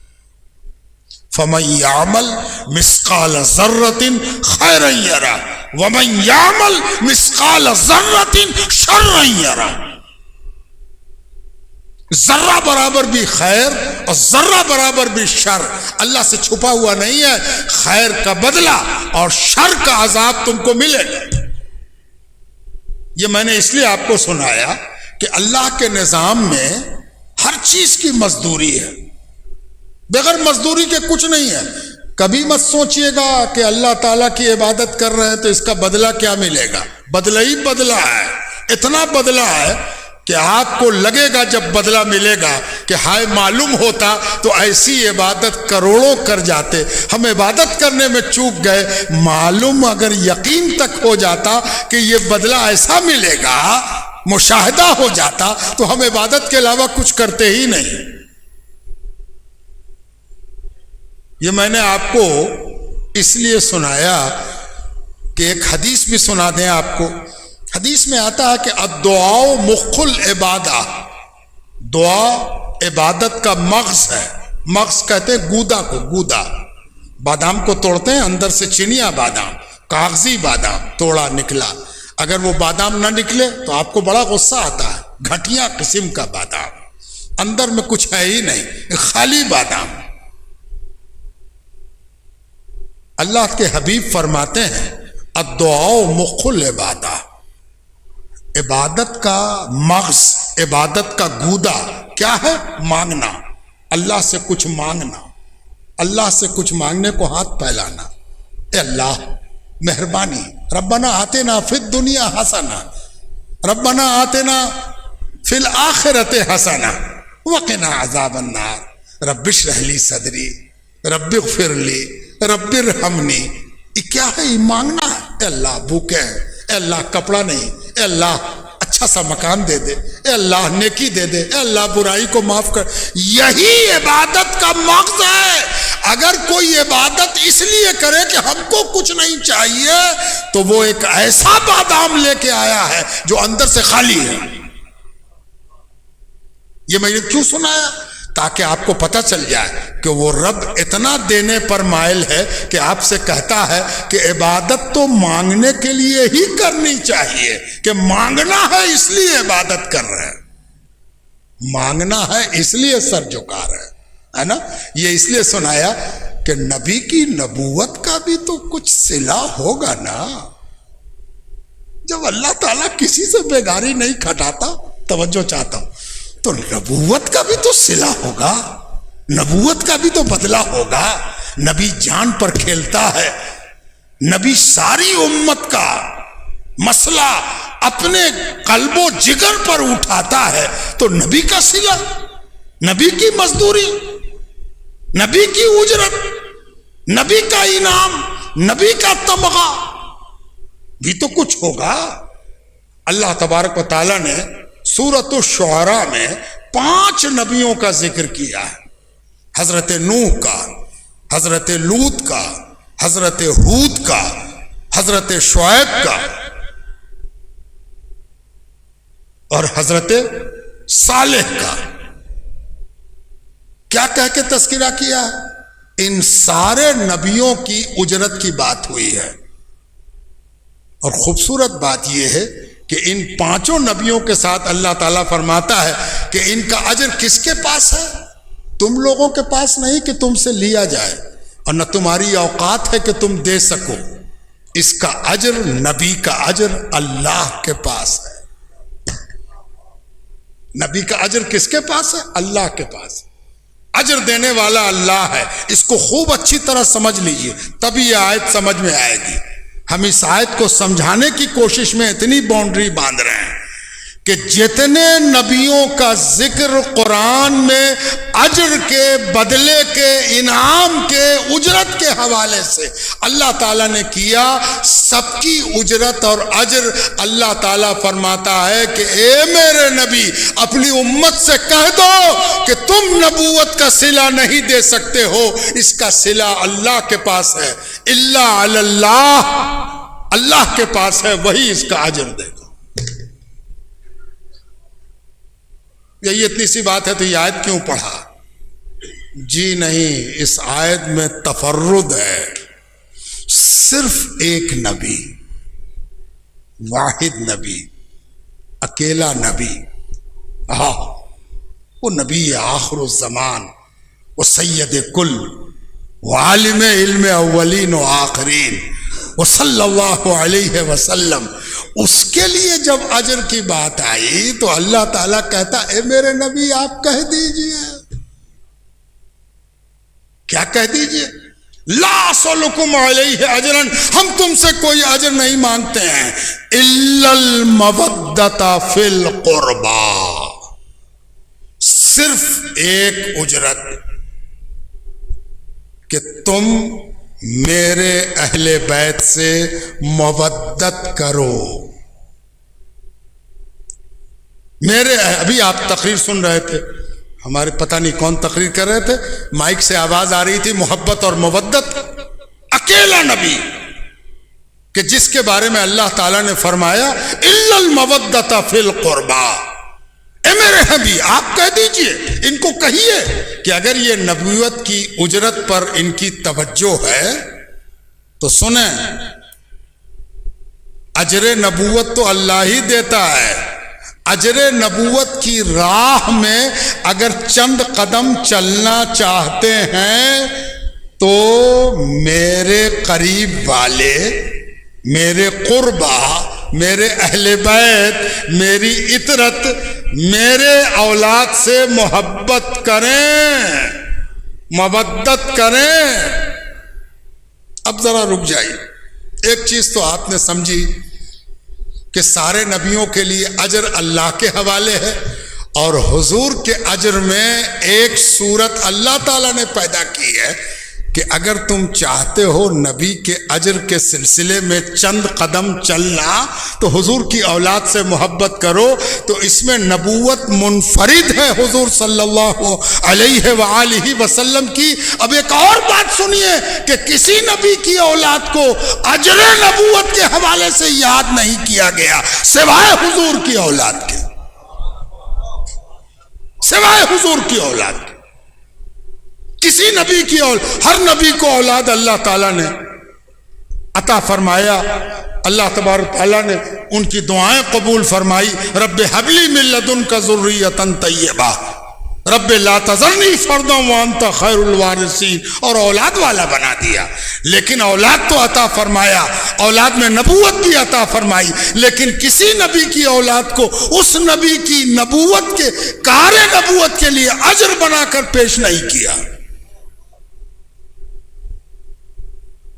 Speaker 1: فَمَن يَعْمَلْ مِثْقَالَ ذَرَّةٍ خَيْرًا يَرَهُ وَمَن يَعْمَلْ مِثْقَالَ ذَرَّةٍ شَرًّا يَرَهُ۔ ذرہ برابر بھی خیر اور ذرہ برابر بھی شر اللہ سے چھپا ہوا نہیں ہے۔ خیر کا بدلہ اور شر کا عذاب تم کو ملے گا۔ یہ میں نے اس لیے آپ کو سنایا کہ اللہ کے نظام میں ہر چیز کی مزدوری ہے، بغیر مزدوری کے کچھ نہیں ہے۔ کبھی مت سوچئے گا کہ اللہ تعالیٰ کی عبادت کر رہے ہیں تو اس کا بدلہ کیا ملے گا۔ بدلہ ہی بدلہ ہے، اتنا بدلہ ہے کہ آپ کو لگے گا جب بدلہ ملے گا کہ ہائے معلوم ہوتا تو ایسی عبادت کروڑوں کر جاتے، ہم عبادت کرنے میں چوک گئے۔ معلوم اگر یقین تک ہو جاتا کہ یہ بدلہ ایسا ملے گا، مشاہدہ ہو جاتا تو ہم عبادت کے علاوہ کچھ کرتے ہی نہیں۔ یہ میں نے آپ کو اس لیے سنایا کہ ایک حدیث بھی سنا دیں آپ کو۔ حدیث میں آتا ہے کہ الدعاء مخ العبادہ، دعا عبادت کا مغز ہے۔ مغز کہتے ہیں گودا کو، گودا بادام کو توڑتے ہیں، اندر سے چینیاں بادام، کاغذی بادام توڑا نکلا، اگر وہ بادام نہ نکلے تو آپ کو بڑا غصہ آتا ہے۔ گھٹیا قسم کا بادام، اندر میں کچھ ہے ہی نہیں، خالی بادام۔ اللہ کے حبیب فرماتے ہیں الدعاء مخ العبادہ، عبادت کا مغز، عبادت کا گودا کیا ہے؟ مانگنا، اللہ سے کچھ مانگنا، اللہ سے کچھ مانگنے کو ہاتھ پھیلانا۔ اے اللہ مہربانی، ربنا آتنا فی الدنیا حسنہ، ربنا آتنا فی الآخرۃ حسنہ وقنا عذاب النار، رب اشرح لی صدری، رب اغفر لی، رب ارحمنی۔ یہ کیا ہے؟ یہ مانگنا ہے۔ اے اللہ بھوکے ہیں، اے اللہ کپڑا نہیں، اے اللہ اچھا سا مکان دے دے، اے اللہ نیکی دے دے، اے اللہ برائی کو معاف کر۔ یہی عبادت کا مغز ہے۔ اگر کوئی عبادت اس لیے کرے کہ ہم کو کچھ نہیں چاہیے تو وہ ایک ایسا بادام لے کے آیا ہے جو اندر سے خالی ہے۔ یہ میں نے کیوں سنایا؟ تاکہ آپ کو پتہ چل جائے کہ وہ رب اتنا دینے پر مائل ہے کہ آپ سے کہتا ہے کہ عبادت تو مانگنے کے لیے ہی کرنی چاہیے، کہ مانگنا ہے اس لیے عبادت کر رہے ہیں، مانگنا ہے اس لیے سر جھکا رہے ہیں، ہے نا؟ یہ اس لیے سنایا کہ نبی کی نبوت کا بھی تو کچھ صلہ ہوگا نا۔ جب اللہ تعالیٰ کسی سے بیگاری نہیں کھٹاتا، توجہ چاہتا ہوں، تو نبوت کا بھی تو صلہ ہوگا، نبوت کا بھی تو بدلہ ہوگا۔ نبی جان پر کھیلتا ہے، نبی ساری امت کا مسئلہ اپنے قلب و جگر پر اٹھاتا ہے، تو نبی کا صلہ، نبی کی مزدوری، نبی کی اجرت، نبی کا انعام، نبی کا تمغہ بھی تو کچھ ہوگا۔ اللہ تبارک و تعالیٰ نے سورۃ الشعراء میں 5 نبیوں کا ذکر کیا ہے، حضرت نوح کا، حضرت لوط کا، حضرت ہود کا، حضرت شعیب کا اور حضرت صالح کا۔ کیا کہہ کے تذکرہ کیا ہے؟ ان سارے نبیوں کی اجرت کی بات ہوئی ہے، اور خوبصورت بات یہ ہے کہ ان 5 نبیوں کے ساتھ اللہ تعالیٰ فرماتا ہے کہ ان کا اجر کس کے پاس ہے؟ تم لوگوں کے پاس نہیں کہ تم سے لیا جائے، اور نہ تمہاری اوقات ہے کہ تم دے سکو۔ اس کا اجر، نبی کا اجر اللہ کے پاس ہے۔ نبی کا اجر کس کے پاس ہے؟ اللہ کے پاس۔ اجر دینے والا اللہ ہے، اس کو خوب اچھی طرح سمجھ لیجئے، تبھی یہ آیت سمجھ میں آئے گی۔ ہم اس آیت کو سمجھانے کی کوشش میں اتنی باؤنڈری باندھ رہے ہیں کہ جتنے نبیوں کا ذکر قرآن میں اجر کے، بدلے کے، انعام کے، اجرت کے حوالے سے اللہ تعالیٰ نے کیا، سب کی اجرت اور اجر اللہ تعالیٰ فرماتا ہے کہ اے میرے نبی، اپنی امت سے کہہ دو کہ تم نبوت کا صلہ نہیں دے سکتے ہو، اس کا صلہ اللہ کے پاس ہے، الا علی اللہ، اللہ کے پاس ہے، وہی اس کا اجر دے گا۔ یہی اتنی سی بات ہے تو یہ آیت کیوں پڑھا؟ جی نہیں، اس آیت میں تفرد ہے، صرف ایک نبی، واحد نبی، اکیلا نبی، وہ نبی آخر الزمان، وہ سید کل، وہ عالم علم اولین و آخرین، وہ صلی اللہ علیہ وسلم۔ اس کے لیے جب اجر کی بات آئی تو اللہ تعالیٰ کہتا اے میرے نبی آپ کہہ دیجئے، کیا کہہ دیجئے؟ لا اسألکم علیہ اجرا، ہم تم سے کوئی اجر نہیں مانگتے ہیں، الا المودۃ فی القربى، صرف ایک اجرت کہ تم میرے اہل بیت سے مودت کرو۔ میرے ابھی آپ تقریر سن رہے تھے، ہمارے پتہ نہیں کون تقریر کر رہے تھے، مائک سے آواز آ رہی تھی محبت اور مودت، اکیلا نبی کہ جس کے بارے میں اللہ تعالیٰ نے فرمایا الا المودۃ فی القربى۔ اے میرے نبی آپ کہہ دیجئے، ان کو کہیے کہ اگر یہ نبوت کی اجرت پر ان کی توجہ ہے تو سنیں، اجر نبوت تو اللہ ہی دیتا ہے، اجر نبوت کی راہ میں اگر چند قدم چلنا چاہتے ہیں تو میرے قریب والے، میرے قربا، میرے اہل بیت، میری اطرت، میرے اولاد سے محبت کریں، مودت کریں۔ اب ذرا رک جائیے، ایک چیز تو آپ نے سمجھی کہ سارے نبیوں کے لیے اجر اللہ کے حوالے ہے، اور حضور کے اجر میں ایک صورت اللہ تعالیٰ نے پیدا کی ہے کہ اگر تم چاہتے ہو نبی کے اجر کے سلسلے میں چند قدم چلنا تو حضور کی اولاد سے محبت کرو، تو اس میں نبوت منفرد ہے حضور صلی اللہ علیہ وآلہ وسلم کی۔ اب ایک اور بات سنیے کہ کسی نبی کی اولاد کو اجر نبوت کے حوالے سے یاد نہیں کیا گیا سوائے حضور کی اولاد کے، سوائے حضور کی اولاد کے۔ کسی نبی کی ہر نبی کو اولاد اللہ تعالیٰ نے عطا فرمایا. اللہ تبارک تعالیٰ نے ان کی دعائیں قبول فرمائی. رب ہب لی من لدنک ذریۃ طیبہ، رب لا تذرنی فردا وانت خیر الوارثین، اور اولاد والا بنا دیا. لیکن اولاد تو عطا فرمایا، اولاد میں نبوت بھی عطا فرمائی، لیکن کسی نبی کی اولاد کو اس نبی کی نبوت کے کار نبوت کے لیے اجر بنا کر پیش نہیں کیا.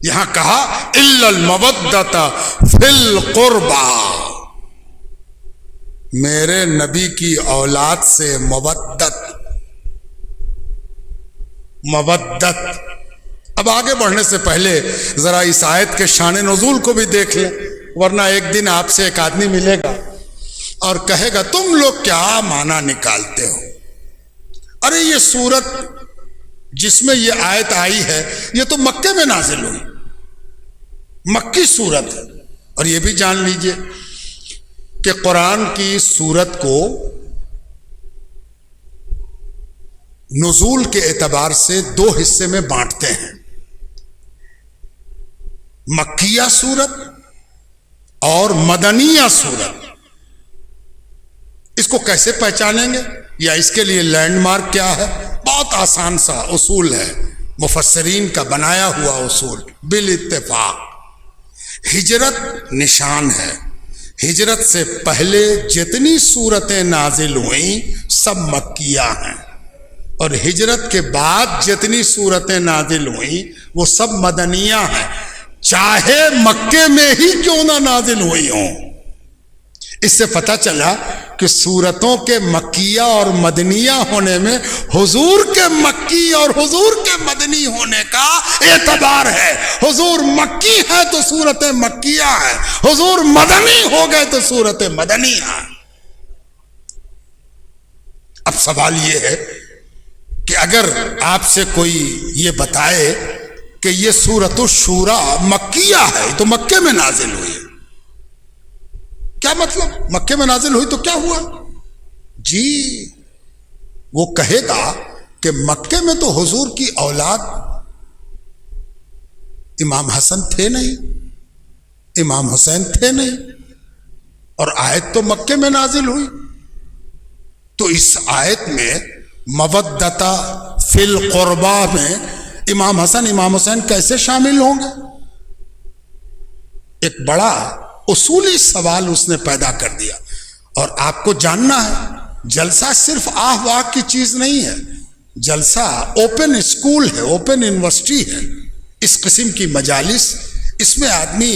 Speaker 1: یہاں کہا الا المودۃ فی القربى، میرے نبی کی اولاد سے مودت. اب آگے بڑھنے سے پہلے ذرا اس آیت کے شان نزول کو بھی دیکھ لیں، ورنہ ایک دن آپ سے ایک آدمی ملے گا اور کہے گا تم لوگ کیا معنی نکالتے ہو؟ ارے یہ سورت جس میں یہ آیت آئی ہے یہ تو مکے میں نازل ہوئی، مکی سورت ہے. اور یہ بھی جان لیجئے کہ قرآن کی سورت کو نزول کے اعتبار سے دو حصے میں بانٹتے ہیں، مکیہ سورت اور مدنیہ سورت. اس کو کیسے پہچانیں گے یا اس کے لیے لینڈ مارک کیا ہے؟ بہت آسان سا اصول ہے، مفسرین کا بنایا ہوا اصول بالاتفاق. ہجرت نشان ہے. ہجرت سے پہلے جتنی سورتیں نازل ہوئیں سب مکیہ ہیں، اور ہجرت کے بعد جتنی سورتیں نازل ہوئیں وہ سب مدنیہ ہیں، چاہے مکے میں ہی کیوں نہ نازل ہوئی ہوں. اس سے پتہ چلا کہ سورتوں کے مکیہ اور مدنیہ ہونے میں حضور کے مکی اور حضور کے مدنی ہونے کا اعتبار ہے. حضور مکی ہے تو سورتیں مکیہ ہیں، حضور مدنی ہو گئے تو سورتیں مدنیہ ہیں. اب سوال یہ ہے کہ اگر آپ سے کوئی یہ بتائے کہ یہ سورۃ الشورى مکیہ ہے تو مکے میں نازل ہوئی ہے، کیا مطلب؟ مکے میں نازل ہوئی تو کیا ہوا؟ جی وہ کہے گا کہ مکے میں تو حضور کی اولاد امام حسن تھے نہیں، امام حسین تھے نہیں، اور آیت تو مکے میں نازل ہوئی. تو اس آیت میں مودۃ فی القربى میں امام حسن امام حسین کیسے شامل ہوں گے؟ ایک بڑا اصولی سوال اس نے پیدا کر دیا. اور آپ کو جاننا ہے جلسہ صرف آہ واہ کی چیز نہیں ہے، جلسہ اوپن اسکول ہے، اوپن یونیورسٹی ہے. اس قسم کی مجالس، اس میں آدمی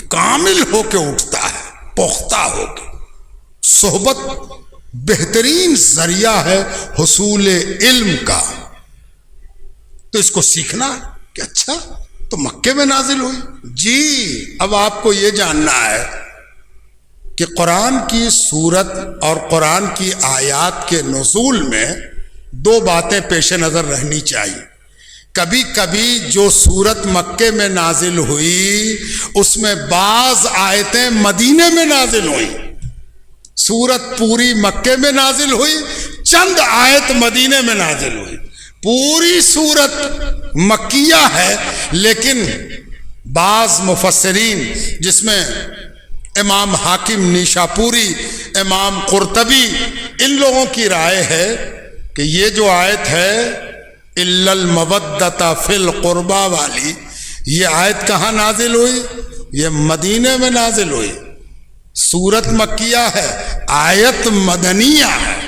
Speaker 1: کامل ہو کے اٹھتا ہے، پختہ ہو کے. صحبت بہترین ذریعہ ہے حصول علم کا. تو اس کو سیکھنا کہ اچھا تو مکے میں نازل ہوئی. جی اب آپ کو یہ جاننا ہے کہ قرآن کی سورت اور قرآن کی آیات کے نزول میں دو باتیں پیش نظر رہنی چاہیے. کبھی کبھی جو سورت مکے میں نازل ہوئی اس میں بعض آیتیں مدینے میں نازل ہوئی. سورت پوری مکے میں نازل ہوئی، چند آیت مدینے میں نازل ہوئی. پوری سورت مکیہ ہے، لیکن بعض مفسرین جس میں امام حاکم نیشاپوری، امام قرطبی، ان لوگوں کی رائے ہے کہ یہ جو آیت ہے الا المودۃ فی القربى والی، یہ آیت کہاں نازل ہوئی؟ یہ مدینے میں نازل ہوئی. سورت مکیہ ہے، آیت مدنیہ ہے.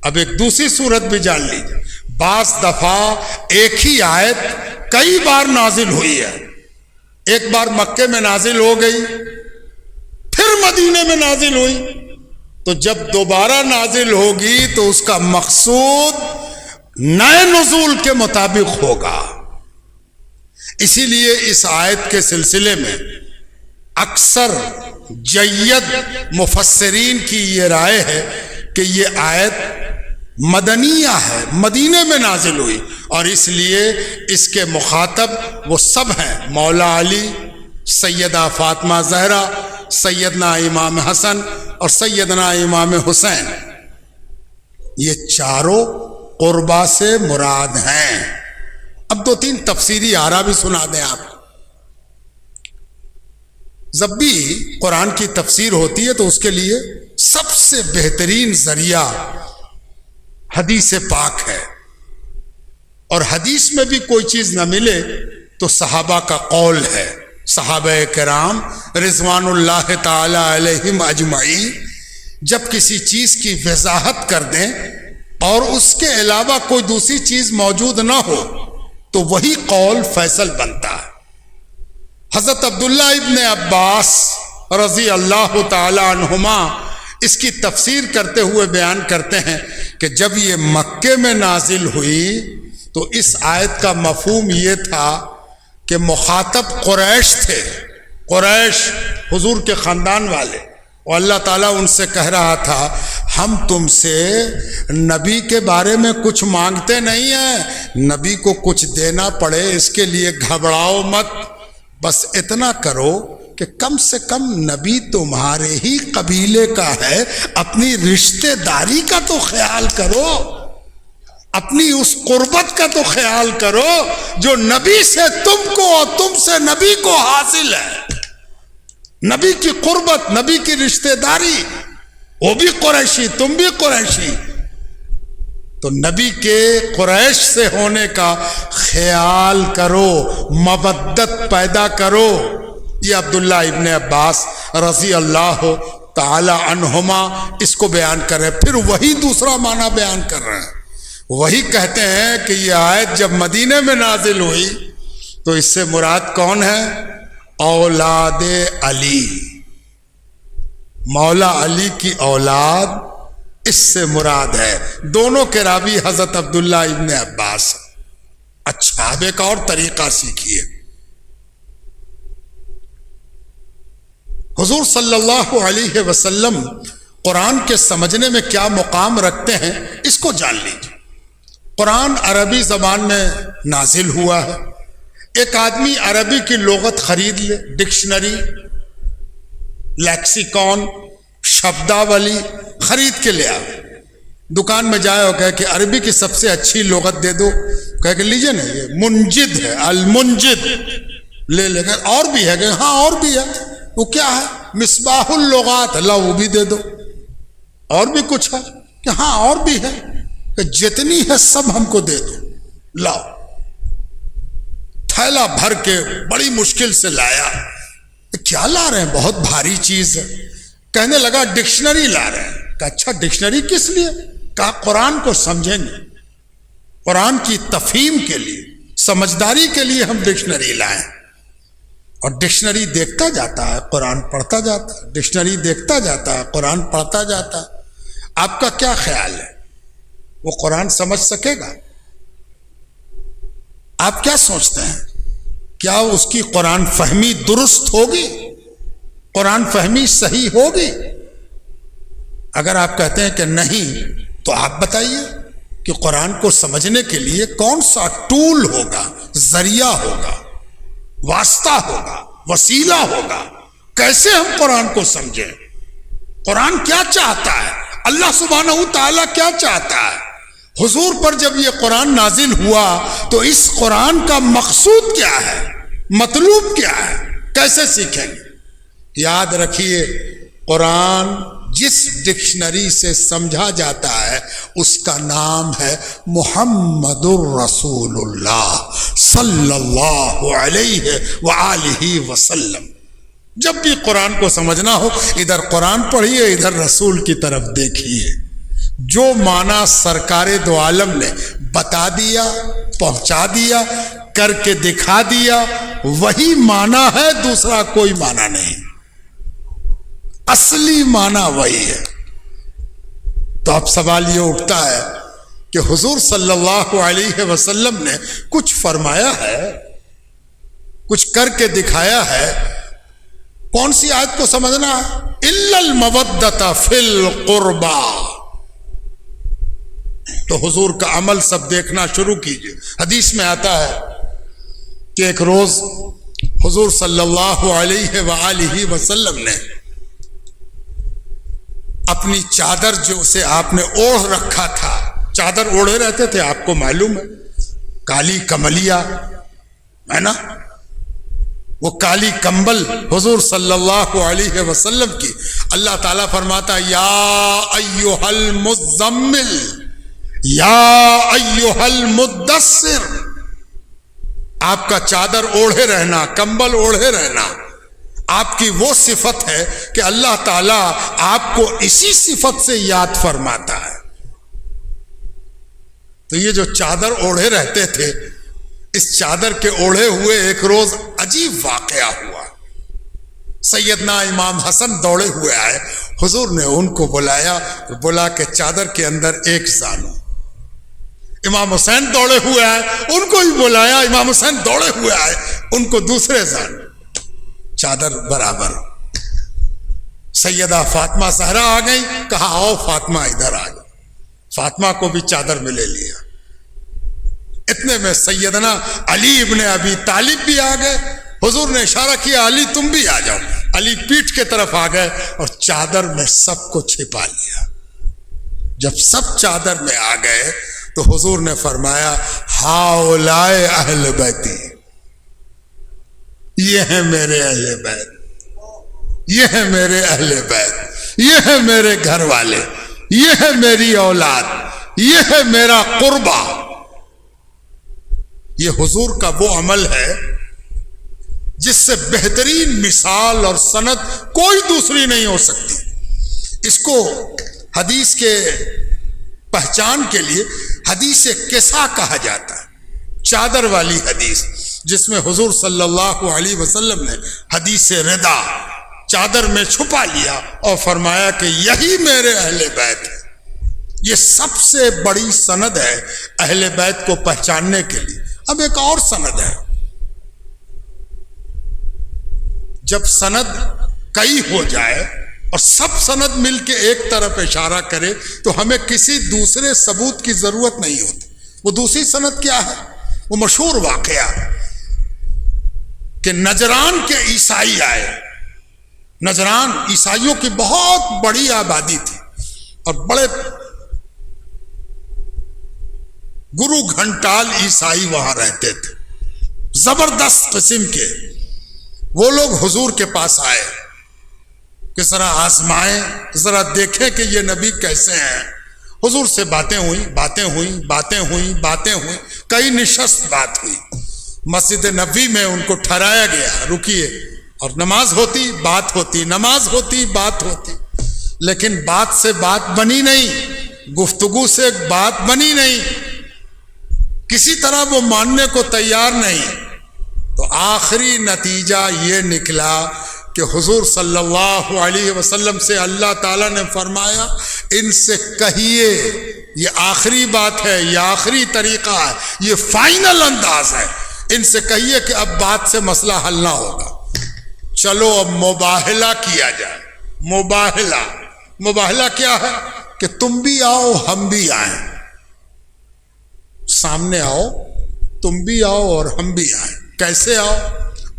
Speaker 1: اب ایک دوسری صورت بھی جان لیجیے، بعض دفعہ ایک ہی آیت کئی بار نازل ہوئی ہے. ایک بار مکے میں نازل ہو گئی، پھر مدینے میں نازل ہوئی، تو جب دوبارہ نازل ہوگی تو اس کا مقصود نئے نزول کے مطابق ہوگا. اسی لیے اس آیت کے سلسلے میں اکثر جید مفسرین کی یہ رائے ہے کہ یہ آیت مدنیہ ہے، مدینے میں نازل ہوئی، اور اس لیے اس کے مخاطب وہ سب ہیں، مولا علی، سیدہ فاطمہ زہرا، سیدنا امام حسن اور سیدنا امام حسین. یہ چاروں القربا سے مراد ہیں۔ اب 2-3 تفسیری آرا بھی سنا دیں آپ۔ جب بھی قرآن کی تفسیر ہوتی ہے تو اس کے لیے سب سے بہترین ذریعہ حدیث پاک ہے، اور حدیث میں بھی کوئی چیز نہ ملے تو صحابہ کا قول ہے۔ صحابہ کرام رضوان اللہ تعالی علیہم اجمعین جب کسی چیز کی وضاحت کر دیں اور اس کے علاوہ کوئی دوسری چیز موجود نہ ہو تو وہی قول فیصل بنتا ہے۔ حضرت عبداللہ ابن عباس رضی اللہ تعالی عنہما اس کی تفسیر کرتے ہوئے بیان کرتے ہیں کہ جب یہ مکے میں نازل ہوئی تو اس آیت کا مفہوم یہ تھا کہ مخاطب قریش تھے، قریش حضور کے خاندان والے، اور اللہ تعالیٰ ان سے کہہ رہا تھا ہم تم سے نبی کے بارے میں کچھ مانگتے نہیں ہیں، نبی کو کچھ دینا پڑے اس کے لیے گھبراؤ مت، بس اتنا کرو کہ کم سے کم نبی تمہارے ہی قبیلے کا ہے، اپنی رشتہ داری کا تو خیال کرو، اپنی اس قربت کا تو خیال کرو جو نبی سے تم کو اور تم سے نبی کو حاصل ہے۔ نبی کی قربت، نبی کی رشتہ داری، وہ بھی قریشی تم بھی قریشی، تو نبی کے قریش سے ہونے کا خیال کرو، مودت پیدا کرو۔ یہ عبداللہ ابن عباس رضی اللہ تعالی عنہما اس کو بیان کر رہے ہیں، پھر وہی دوسرا معنی بیان کر رہے ہیں۔ وہی کہتے ہیں کہ یہ آیت جب مدینے میں نازل ہوئی تو اس سے مراد کون ہے؟ اولاد علی، مولا علی کی اولاد اس سے مراد ہے۔ دونوں کے راوی حضرت عبداللہ ابن عباس۔ اچھا اب ایک اور طریقہ سیکھیے۔ حضور صلی اللہ علیہ وسلم قرآن کے سمجھنے میں کیا مقام رکھتے ہیں اس کو جان لیجیے۔ قرآن عربی زبان میں نازل ہوا ہے، ایک آدمی عربی کی لغت خرید لے، ڈکشنری، لیکسیکون، شبداولی خرید کے لے آئے، دکان میں جائے اور کہے کہ عربی کی سب سے اچھی لغت دے دو، کہے کہ لیجئے نا یہ منجد ہے، المنجد لے لے گا، اور بھی ہے کہ ہاں اور بھی ہے، وہ کیا ہے؟ مصباح اللغات، لا وہ بھی دے دو، اور بھی کچھ ہے کہ ہاں اور بھی ہے کہ جتنی ہے سب ہم کو دے دو، لاؤ۔ تھیلا بھر کے بڑی مشکل سے لایا، کیا لا رہے ہیں؟ بہت بھاری چیز ہے۔ کہنے لگا ڈکشنری لا رہے ہیں۔ کہ اچھا ڈکشنری کس لیے؟ کہا قرآن کو سمجھیں گے، قرآن کی تفہیم کے لیے، سمجھداری کے لیے ہم ڈکشنری لائیں۔ اور ڈکشنری دیکھتا جاتا ہے قرآن پڑھتا جاتا ہے، ڈکشنری دیکھتا جاتا ہے قرآن پڑھتا جاتا ہے۔ آپ کا کیا خیال ہے وہ قرآن سمجھ سکے گا؟ آپ کیا سوچتے ہیں؟ کیا اس کی قرآن فہمی درست ہوگی؟ قرآن فہمی صحیح ہوگی؟ اگر آپ کہتے ہیں کہ نہیں تو آپ بتائیے کہ قرآن کو سمجھنے کے لیے کون سا ٹول ہوگا، ذریعہ ہوگا، واسطہ ہوگا، وسیلہ ہوگا، کیسے ہم قرآن کو سمجھیں؟ قرآن کیا چاہتا ہے؟ اللہ سبحانہ تعالیٰ کیا چاہتا ہے؟ حضور پر جب یہ قرآن نازل ہوا تو اس قرآن کا مقصود کیا ہے، مطلوب کیا ہے، کیسے سیکھیں گے؟ یاد رکھیے قرآن جس ڈکشنری سے سمجھا جاتا ہے اس کا نام ہے محمد الرسول اللہ صلی اللہ علیہ وآلہ وسلم۔ جب بھی قرآن کو سمجھنا ہو ادھر قرآن پڑھیے، ادھر رسول کی طرف دیکھیے۔ جو معنی سرکار دو عالم نے بتا دیا، پہنچا دیا، کر کے دکھا دیا، وہی معنی ہے، دوسرا کوئی معنی نہیں، اصلی معنی وہی ہے۔ تو اب سوال یہ اٹھتا ہے کہ حضور صلی اللہ علیہ وسلم نے کچھ فرمایا ہے، کچھ کر کے دکھایا ہے، کون سی آیت کو سمجھنا ہے؟ الا المودۃ فی القربى۔ تو حضور کا عمل سب دیکھنا شروع کیجئے۔ حدیث میں آتا ہے کہ ایک روز حضور صلی اللہ علیہ وآلہ وسلم نے اپنی چادر جو اسے آپ نے اوڑھ رکھا تھا چادر اوڑھے رہتے تھے، آپ کو معلوم ہے، کالی کملیا ہے نا، وہ کالی کمبل حضور صلی اللہ علیہ وسلم کی، اللہ تعالیٰ فرماتا یا ایھا المزمل یا ایھا المدثر، آپ کا چادر اوڑھے رہنا، کمبل اوڑھے رہنا آپ کی وہ صفت ہے کہ اللہ تعالیٰ آپ کو اسی صفت سے یاد فرماتا ہے۔ تو یہ جو چادر اوڑھے رہتے تھے، اس چادر کے اوڑھے ہوئے ایک روز عجیب واقعہ ہوا۔ سیدنا امام حسن دوڑے ہوئے آئے، حضور نے ان کو بلایا، بلا کے چادر کے اندر ایک زانو۔ امام حسین دوڑے ہوئے آئے، ان کو بھی بلایا، امام حسین دوڑے ہوئے آئے، ان کو دوسرے زانو، چادر برابر۔ سیدہ فاطمہ زہرا آ گئی، کہا آؤ فاطمہ ادھر آ گئی، فاطمہ کو بھی چادر میں لے لیا۔ اتنے میں سیدنا علی ابن ابی طالب بھی آ گئے، حضور نے اشارہ کیا علی تم بھی آ جاؤ، علی پیٹھ کے طرف آ گئے اور چادر میں سب کو چھپا لیا۔ جب سب چادر میں آ گئے تو حضور نے فرمایا ہؤلاء اہل بیتی، یہ ہیں میرے اہل بیت، یہ ہیں میرے اہل بیت، یہ ہیں میرے گھر والے، یہ ہے میری اولاد، یہ ہے میرا قربہ۔ یہ حضور کا وہ عمل ہے جس سے بہترین مثال اور سند کوئی دوسری نہیں ہو سکتی۔ اس کو حدیث کے پہچان کے لیے حدیث قصہ کہا جاتا ہے، چادر والی حدیث، جس میں حضور صلی اللہ علیہ وسلم نے حدیث رضا چادر میں چھپا لیا اور فرمایا کہ یہی میرے اہل بیت ہے۔ یہ سب سے بڑی سند ہے اہل بیت کو پہچاننے کے لیے۔ اب ایک اور سند ہے، جب سند کئی ہو جائے اور سب سند مل کے ایک طرف اشارہ کرے تو ہمیں کسی دوسرے ثبوت کی ضرورت نہیں ہوتی۔ وہ دوسری سند کیا ہے؟ وہ مشہور واقعہ کہ نجران کے عیسائی آئے۔ نجران عیسائیوں کی بہت بڑی آبادی تھی اور بڑے گرو گھنٹال عیسائی وہاں رہتے تھے، زبردست قسم کے۔ وہ لوگ حضور کے پاس آئے کہ ذرا آزمائیں، ذرا دیکھیں کہ یہ نبی کیسے ہیں۔ حضور سے باتیں ہوئیں، باتیں ہوئیں، باتیں ہوئیں، باتیں ہوئیں، کئی نشست بات ہوئی۔ مسجد نبوی میں ان کو ٹھہرایا گیا، رکیے، اور نماز ہوتی بات ہوتی، نماز ہوتی بات ہوتی، لیکن بات سے بات بنی نہیں، گفتگو سے بات بنی نہیں، کسی طرح وہ ماننے کو تیار نہیں۔ تو آخری نتیجہ یہ نکلا کہ حضور صلی اللہ علیہ وسلم سے اللہ تعالیٰ نے فرمایا ان سے کہیے، یہ آخری بات ہے، یہ آخری طریقہ ہے، یہ فائنل انداز ہے، ان سے کہیے کہ اب بات سے مسئلہ حل نہ ہوگا، چلو اب مباہلہ کیا جائے۔ مباہلہ کیا ہے؟ کہ تم بھی آؤ ہم بھی آئیں، سامنے آؤ، تم بھی آؤ اور ہم بھی آئیں۔ کیسے آؤ؟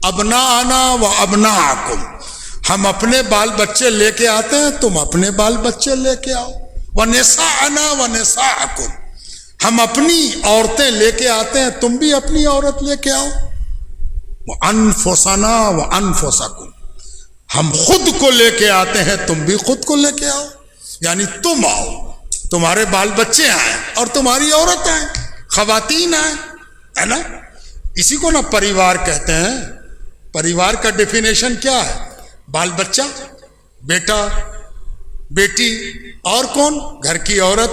Speaker 1: ابناءنا و ابناءکم، ہم اپنے بال بچے لے کے آتے ہیں، تم اپنے بال بچے لے کے آؤ۔ ونساءنا و نساءکم، ہم اپنی عورتیں لے کے آتے ہیں، تم بھی اپنی عورت لے کے آؤ۔ وانفسنا و انفسکم، ہم خود کو لے کے آتے ہیں، تم بھی خود کو لے کے آؤ۔ یعنی تم آؤ، تمہارے بال بچے آئیں اور تمہاری عورت آئیں، خواتین آئیں، ہے نا؟ اسی کو نا پریوار کہتے ہیں۔ پریوار کا ڈیفینیشن کیا ہے؟ بال بچہ، بیٹا بیٹی، اور کون؟ گھر کی عورت،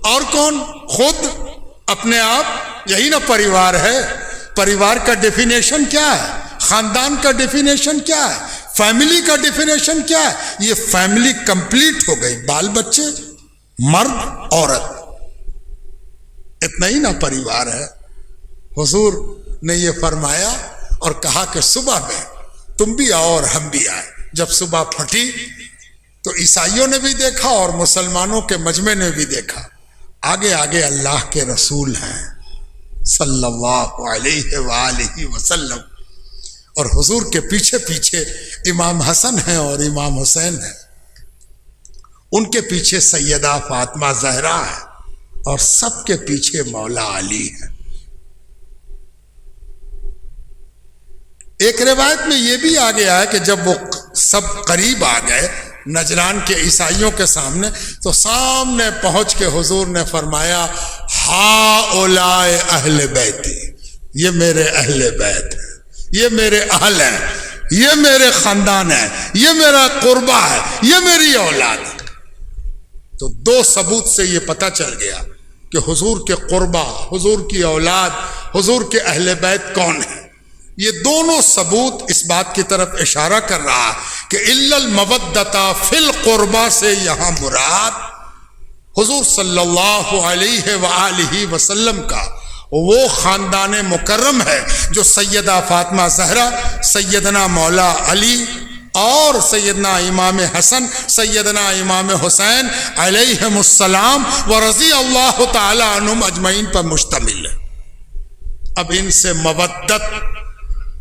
Speaker 1: اور کون؟ خود اپنے آپ، یہی نا پریوار ہے۔ پریوار کا ڈیفینیشن کیا ہے؟ خاندان کا ڈیفینیشن کیا ہے؟ فیملی کا ڈیفینیشن کیا ہے؟ یہ فیملی کمپلیٹ ہو گئی، بال بچے، مرد، عورت، اتنا ہی نا پریوار ہے۔ حضور نے یہ فرمایا اور کہا کہ صبح میں تم بھی آؤ اور ہم بھی آئیں۔ جب صبح پھٹی تو عیسائیوں نے بھی دیکھا اور مسلمانوں کے مجمع نے بھی دیکھا، آگے آگے اللہ کے رسول ہیں صلی اللہ علیہ وآلہ وسلم، اور حضور کے پیچھے پیچھے امام حسن ہیں اور امام حسین ہیں، ان کے پیچھے سیدہ فاطمہ زہرا ہے اور سب کے پیچھے مولا علی ہے۔ ایک روایت میں یہ بھی آ گیا ہے کہ جب وہ سب قریب آ گئے نجران کے عیسائیوں کے سامنے، تو سامنے پہنچ کے حضور نے فرمایا ہؤلاء اہل بیتی، یہ میرے اہل بیت ہیں، یہ میرے اہل ہیں، یہ میرے خاندان ہیں، یہ میرا قربہ ہے، یہ میری اولاد ہے۔ تو دو ثبوت سے یہ پتہ چل گیا کہ حضور کے قربہ، حضور کی اولاد، حضور کے اہل بیت کون ہیں۔ یہ دونوں ثبوت اس بات کی طرف اشارہ کر رہا کہ الا المودۃ فی القربہ سے یہاں مراد حضور صلی اللہ علیہ وآلہ وسلم کا وہ خاندان مکرم ہے جو سیدہ فاطمہ زہرا، سیدنا مولا علی اور سیدنا امام حسن، سیدنا امام حسین علیہم السلام ورضی اللہ تعالی عنہم اجمعین پر مشتمل ہے۔ اب ان سے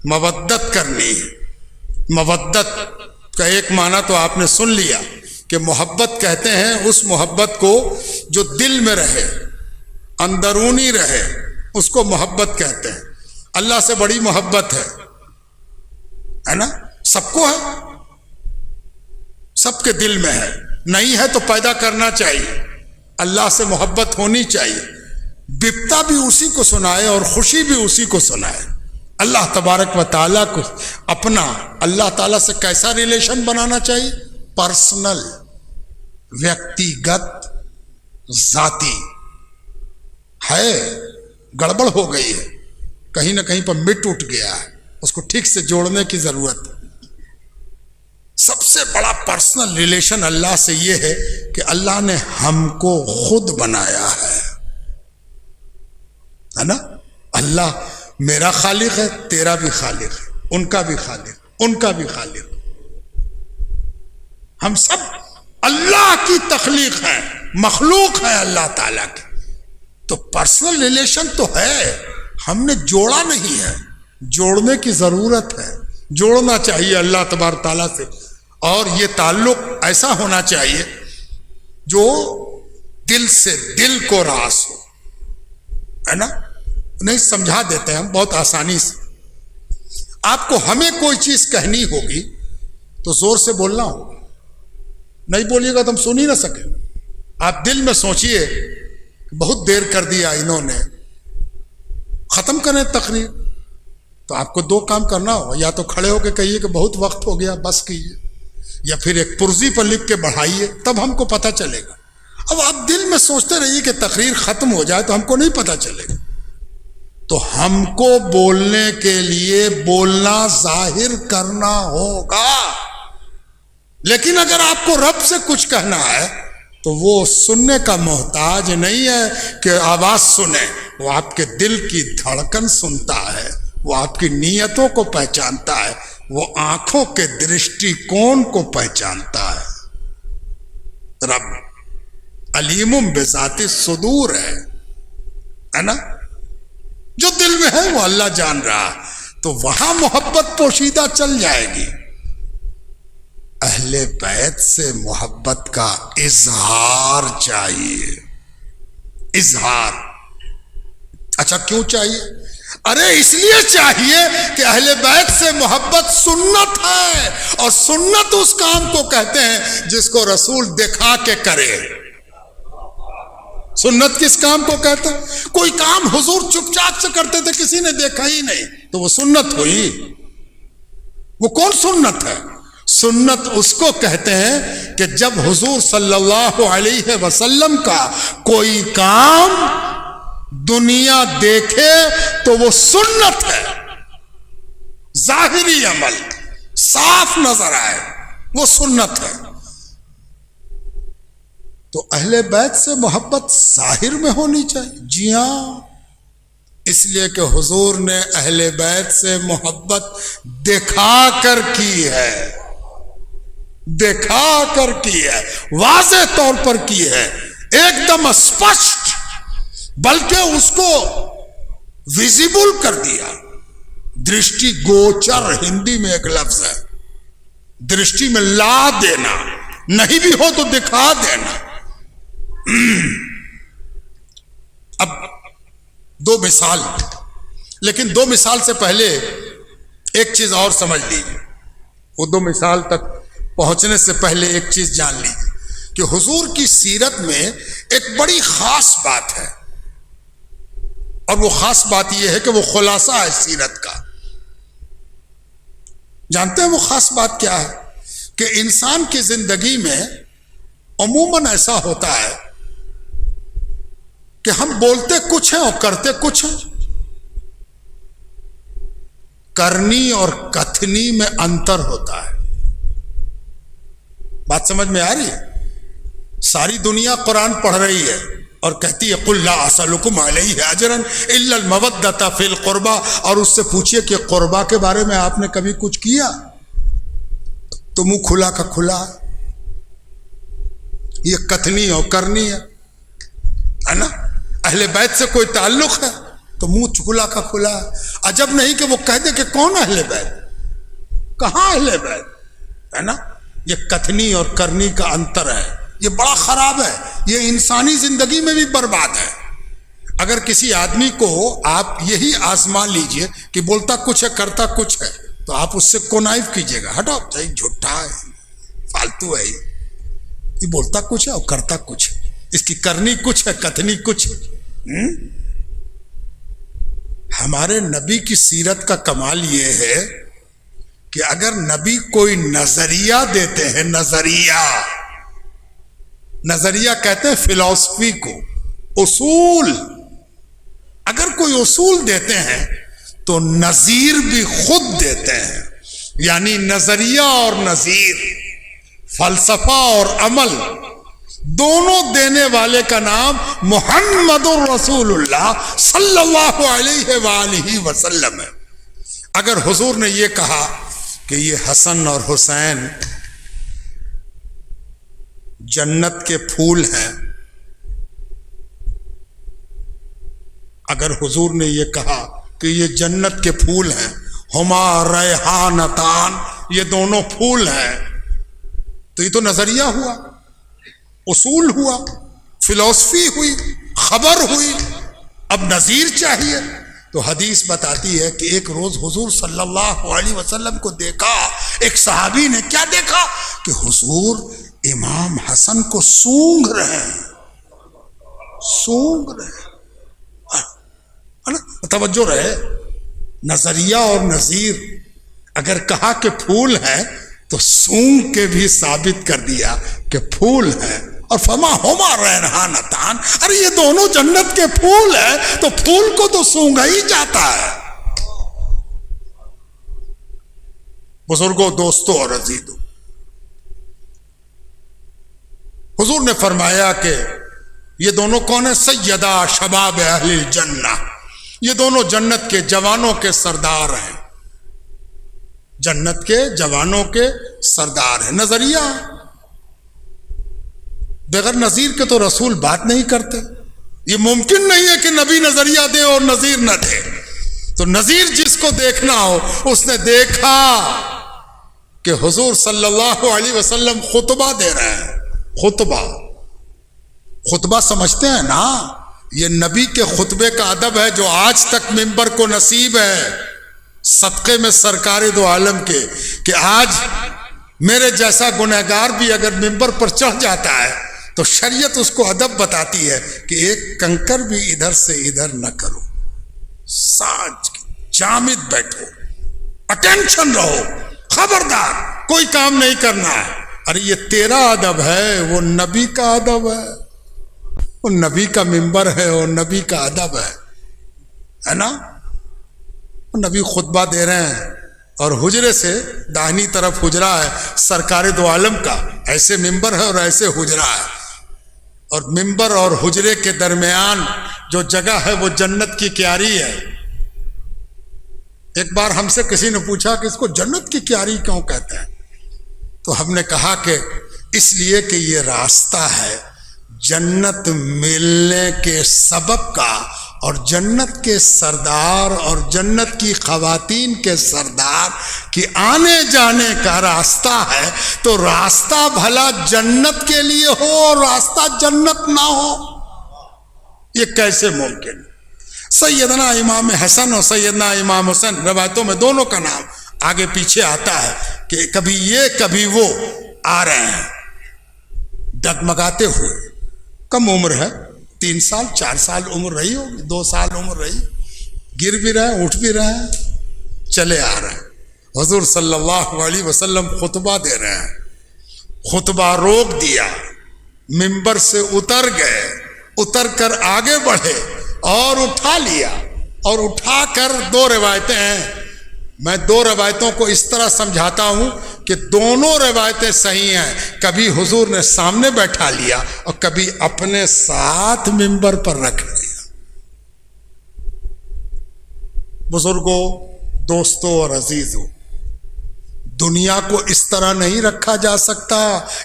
Speaker 1: مودت کرنی ہے۔ مودت کا ایک معنی تو آپ نے سن لیا کہ محبت کہتے ہیں اس محبت کو جو دل میں رہے، اندرونی رہے، اس کو محبت کہتے ہیں۔ اللہ سے بڑی محبت ہے نا، سب کو ہے، سب کے دل میں ہے، نہیں ہے تو پیدا کرنا چاہیے۔ اللہ سے محبت ہونی چاہیے، بپتا بھی اسی کو سنائے اور خوشی بھی اسی کو سنائے۔ اللہ تبارک و تعالیٰ کو اپنا، اللہ تعالیٰ سے کیسا ریلیشن بنانا چاہیے؟ پرسنل، ویکتیگت، ذاتی۔ ہے گڑبڑ ہو گئی ہے، کہیں نہ کہیں پر مٹ اٹھ گیا ہے، اس کو ٹھیک سے جوڑنے کی ضرورت ہے۔ سب سے بڑا پرسنل ریلیشن اللہ سے یہ ہے کہ اللہ نے ہم کو خود بنایا ہے نا۔ اللہ میرا خالق ہے، تیرا بھی خالق ہے، ان کا بھی خالق، ان کا بھی خالق۔ ہم سب اللہ کی تخلیق ہیں، مخلوق ہیں اللہ تعالیٰ کی۔ تو پرسنل ریلیشن تو ہے، ہم نے جوڑا نہیں ہے، جوڑنے کی ضرورت ہے، جوڑنا چاہیے اللہ تبارک تعالیٰ سے۔ اور یہ تعلق ایسا ہونا چاہیے جو دل سے دل کو راس ہو، ہے نا۔ نہیں سمجھا دیتے ہیں ہم بہت آسانی سے۔ آپ کو ہمیں کوئی چیز کہنی ہوگی تو زور سے بولنا ہوگا، نہیں بولیے گا تو ہم سن ہی نہ سکیں۔ آپ دل میں سوچئے بہت دیر کر دیا انہوں نے، ختم کریں تقریر، تو آپ کو دو کام کرنا ہوگا، یا تو کھڑے ہو کے کہیے کہ بہت وقت ہو گیا بس کیجیے، یا پھر ایک پرزی پر لکھ کے بڑھائیے، تب ہم کو پتہ چلے گا۔ اب آپ دل میں سوچتے رہیے کہ تقریر ختم ہو جائے تو ہم کو نہیں پتہ چلے گا۔ تو ہم کو بولنے کے لیے بولنا ظاہر کرنا ہوگا، لیکن اگر آپ کو رب سے کچھ کہنا ہے تو وہ سننے کا محتاج نہیں ہے کہ آواز سنے، وہ آپ کے دل کی دھڑکن سنتا ہے، وہ آپ کی نیتوں کو پہچانتا ہے، وہ آنکھوں کے درشٹی کون کو پہچانتا ہے۔ رب علیم بذات الصدور ہے نا، جو دل میں ہے وہ اللہ جان رہا، تو وہاں محبت پوشیدہ چل جائے گی۔ اہل بیت سے محبت کا اظہار چاہیے، اظہار۔ اچھا کیوں چاہیے؟ ارے اس لیے چاہیے کہ اہل بیت سے محبت سنت ہے، اور سنت اس کام کو کہتے ہیں جس کو رسول دکھا کے کرے۔ سنت کس کام کو کہتے ہیں؟ کوئی کام حضور چپ چاپ سے کرتے تھے، کسی نے دیکھا ہی نہیں، تو وہ سنت ہوئی۔ وہ کون سنت ہے؟ سنت اس کو کہتے ہیں کہ جب حضور صلی اللہ علیہ وسلم کا کوئی کام دنیا دیکھے تو وہ سنت ہے، ظاہری عمل صاف نظر آئے وہ سنت ہے۔ تو اہل بیت سے محبت ظاہر میں ہونی چاہیے، جی ہاں، اس لیے کہ حضور نے اہل بیت سے محبت دکھا کر کی ہے، دکھا کر کی ہے، واضح طور پر کی ہے، ایک دم اسپشٹ، بلکہ اس کو ویزیبل کر دیا۔ درشٹی گوچر ہندی میں ایک لفظ ہے، درشٹی میں لا دینا، نہیں بھی ہو تو دکھا دینا۔ اب دو مثال، لیکن دو مثال سے پہلے ایک چیز اور سمجھ لیجیے، وہ دو مثال تک پہنچنے سے پہلے ایک چیز جان لیجیے کہ حضور کی سیرت میں ایک بڑی خاص بات ہے، اور وہ خاص بات یہ ہے کہ وہ خلاصہ ہے سیرت کا۔ جانتے ہیں وہ خاص بات کیا ہے؟ کہ انسان کی زندگی میں عموماً ایسا ہوتا ہے کہ ہم بولتے کچھ ہیں اور کرتے کچھ ہیں۔ کرنی اور کتھنی میں انتر ہوتا ہے۔ بات سمجھ میں آ رہی ہے؟ ساری دنیا قرآن پڑھ رہی ہے اور کہتی ہے قُلْ لَا أَسْأَلُكُمْ عَلَيْهِ أَجْرًا إِلَّا الْمَوَدَّةَ فِي الْقُرْبَى، اور اس سے پوچھئے کہ قربا کے بارے میں آپ نے کبھی کچھ کیا؟ تو منہ کھلا کا کھلا ہے۔ یہ کتھنی اور کرنی ہے نا؟ اہل بیت سے کوئی تعلق ہے تو منہ کھلا کا کھلا ہے۔ عجب نہیں کہ وہ کہہ دے کہ کون اہل بیت، کہاں اہل بیت، ہے نا؟ یہ کتھنی اور کرنی کا انتر ہے، یہ بڑا خراب ہے، یہ انسانی زندگی میں بھی برباد ہے۔ اگر کسی آدمی کو آپ یہی آزما لیجئے کہ بولتا کچھ ہے کرتا کچھ ہے، تو آپ اس سے کنائف کیجئے گا، ہٹو بھائی جھوٹا ہے، فالتو ہے، یہ بولتا کچھ ہے اور کرتا کچھ ہے، اس کی کرنی کچھ ہے کتھنی کچھ ہے۔ ہمارے نبی کی سیرت کا کمال یہ ہے کہ اگر نبی کوئی نظریہ دیتے ہیں، نظریہ کہتے ہیں فلسفی کو، اصول، اگر کوئی اصول دیتے ہیں تو نظیر بھی خود دیتے ہیں، یعنی نظریہ اور نظیر، فلسفہ اور عمل دونوں دینے والے کا نام محمد الرسول اللہ صلی اللہ علیہ وآلہ وسلم ہے۔ اگر حضور نے یہ کہا کہ یہ حسن اور حسین جنت کے پھول ہیں، اگر حضور نے یہ کہا کہ یہ جنت کے پھول ہیں، ہما ریحانتان، یہ دونوں پھول ہیں، تو یہ تو نظریہ ہوا، اصول ہوا، فلسفی ہوئی، خبر ہوئی۔ اب نظیر چاہیے، تو حدیث بتاتی ہے کہ ایک روز حضور صلی اللہ علیہ وسلم کو دیکھا، ایک صحابی نے کیا دیکھا کہ حضور امام حسن کو سونگھ رہے ہیں، توجہ رہے، نظریہ اور نظیر اگر کہا کہ پھول ہے تو سونگ کے بھی ثابت کر دیا کہ پھول ہے، اور فما ہما ریحانتان، ارے یہ دونوں جنت کے پھول ہیں تو پھول کو تو سونگا ہی جاتا ہے۔ بزرگوں، دوستوں اور عزیزوں، حضور نے فرمایا کہ یہ دونوں کون ہیں؟ سیدہ شباب اہل الجنہ، یہ دونوں جنت کے جوانوں کے سردار ہیں، جنت کے جوانوں کے سردار ہیں۔ نظریہ بغیر نظیر کے تو رسول بات نہیں کرتے، یہ ممکن نہیں ہے کہ نبی نظریہ دے اور نظیر نہ دے۔ تو نظیر جس کو دیکھنا ہو، اس نے دیکھا کہ حضور صلی اللہ علیہ وسلم خطبہ دے رہے ہیں، خطبہ سمجھتے ہیں نا؟ یہ نبی کے خطبے کا ادب ہے جو آج تک ممبر کو نصیب ہے، صدقے میں سرکار دو عالم کے، کہ آج میرے جیسا گنہگار بھی اگر ممبر پر چڑھ جاتا ہے تو شریعت اس کو ادب بتاتی ہے کہ ایک کنکر بھی ادھر سے ادھر نہ کرو، سانج جامد بیٹھو، اٹینشن رہو، خبردار کوئی کام نہیں کرنا ہے۔ ارے یہ تیرا ادب ہے، وہ نبی کا ادب ہے، وہ نبی کا ممبر ہے اور نبی کا ادب ہے نا؟ وہ نبی خطبہ دے رہے ہیں اور حجرے سے داہنی طرف حجرہ ہے سرکار دو عالم کا، ایسے ممبر ہے اور ایسے حجرہ ہے، اور ممبر اور حجرے کے درمیان جو جگہ ہے وہ جنت کی کیاری ہے۔ ایک بار ہم سے کسی نے پوچھا کہ اس کو جنت کی کیاری کیوں کہتے ہیں؟ تو ہم نے کہا کہ اس لیے کہ یہ راستہ ہے جنت ملنے کے سبب کا، اور جنت کے سردار اور جنت کی خواتین کے سردار کی آنے جانے کا راستہ ہے، تو راستہ بھلا جنت کے لیے ہو اور راستہ جنت نہ ہو، یہ کیسے ممکن؟ سیدنا امام حسن اور سیدنا امام حسن روایتوں میں دونوں کا نام آگے پیچھے آتا ہے کہ کبھی یہ کبھی وہ آ رہے ہیں ڈگمگاتے ہوئے. کم عمر ہے، 3 سال 4 سال عمر رہی ہوگی، 2 سال عمر رہی، گر بھی رہے ہیں، اٹھ بھی رہے ہیں، چلے آ رہے ہیں. حضور صلی اللہ علیہ وسلم خطبہ دے رہے ہیں، خطبہ روک دیا، ممبر سے اتر گئے، اتر کر آگے بڑھے اور اٹھا لیا، اور اٹھا کر 2 روایتیں ہیں. میں 2 روایتوں کو اس طرح سمجھاتا ہوں کہ دونوں روایتیں صحیح ہیں. کبھی حضور نے سامنے بیٹھا لیا اور کبھی اپنے ساتھ ممبر پر رکھ لیا. بزرگوں، دوستوں اور عزیزوں، دنیا کو اس طرح نہیں رکھا جا سکتا.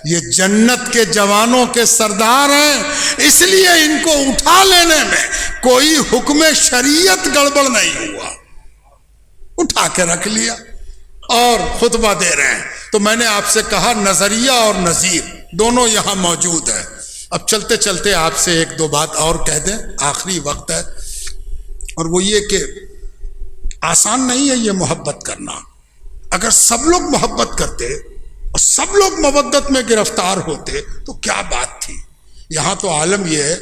Speaker 1: یہ جنت کے جوانوں کے سردار ہیں، اس لیے ان کو اٹھا لینے میں کوئی حکم شریعت گڑبڑ نہیں ہوا. اٹھا کے رکھ لیا اور خطبہ دے رہے ہیں. تو میں نے آپ سے کہا نظریہ اور نظیر دونوں یہاں موجود ہیں. اب چلتے چلتے آپ سے 1-2 بات اور کہہ دیں، آخری وقت ہے، اور وہ یہ کہ آسان نہیں ہے یہ محبت کرنا. اگر سب لوگ محبت کرتے اور سب لوگ مودت میں گرفتار ہوتے تو کیا بات تھی. یہاں تو عالم یہ ہے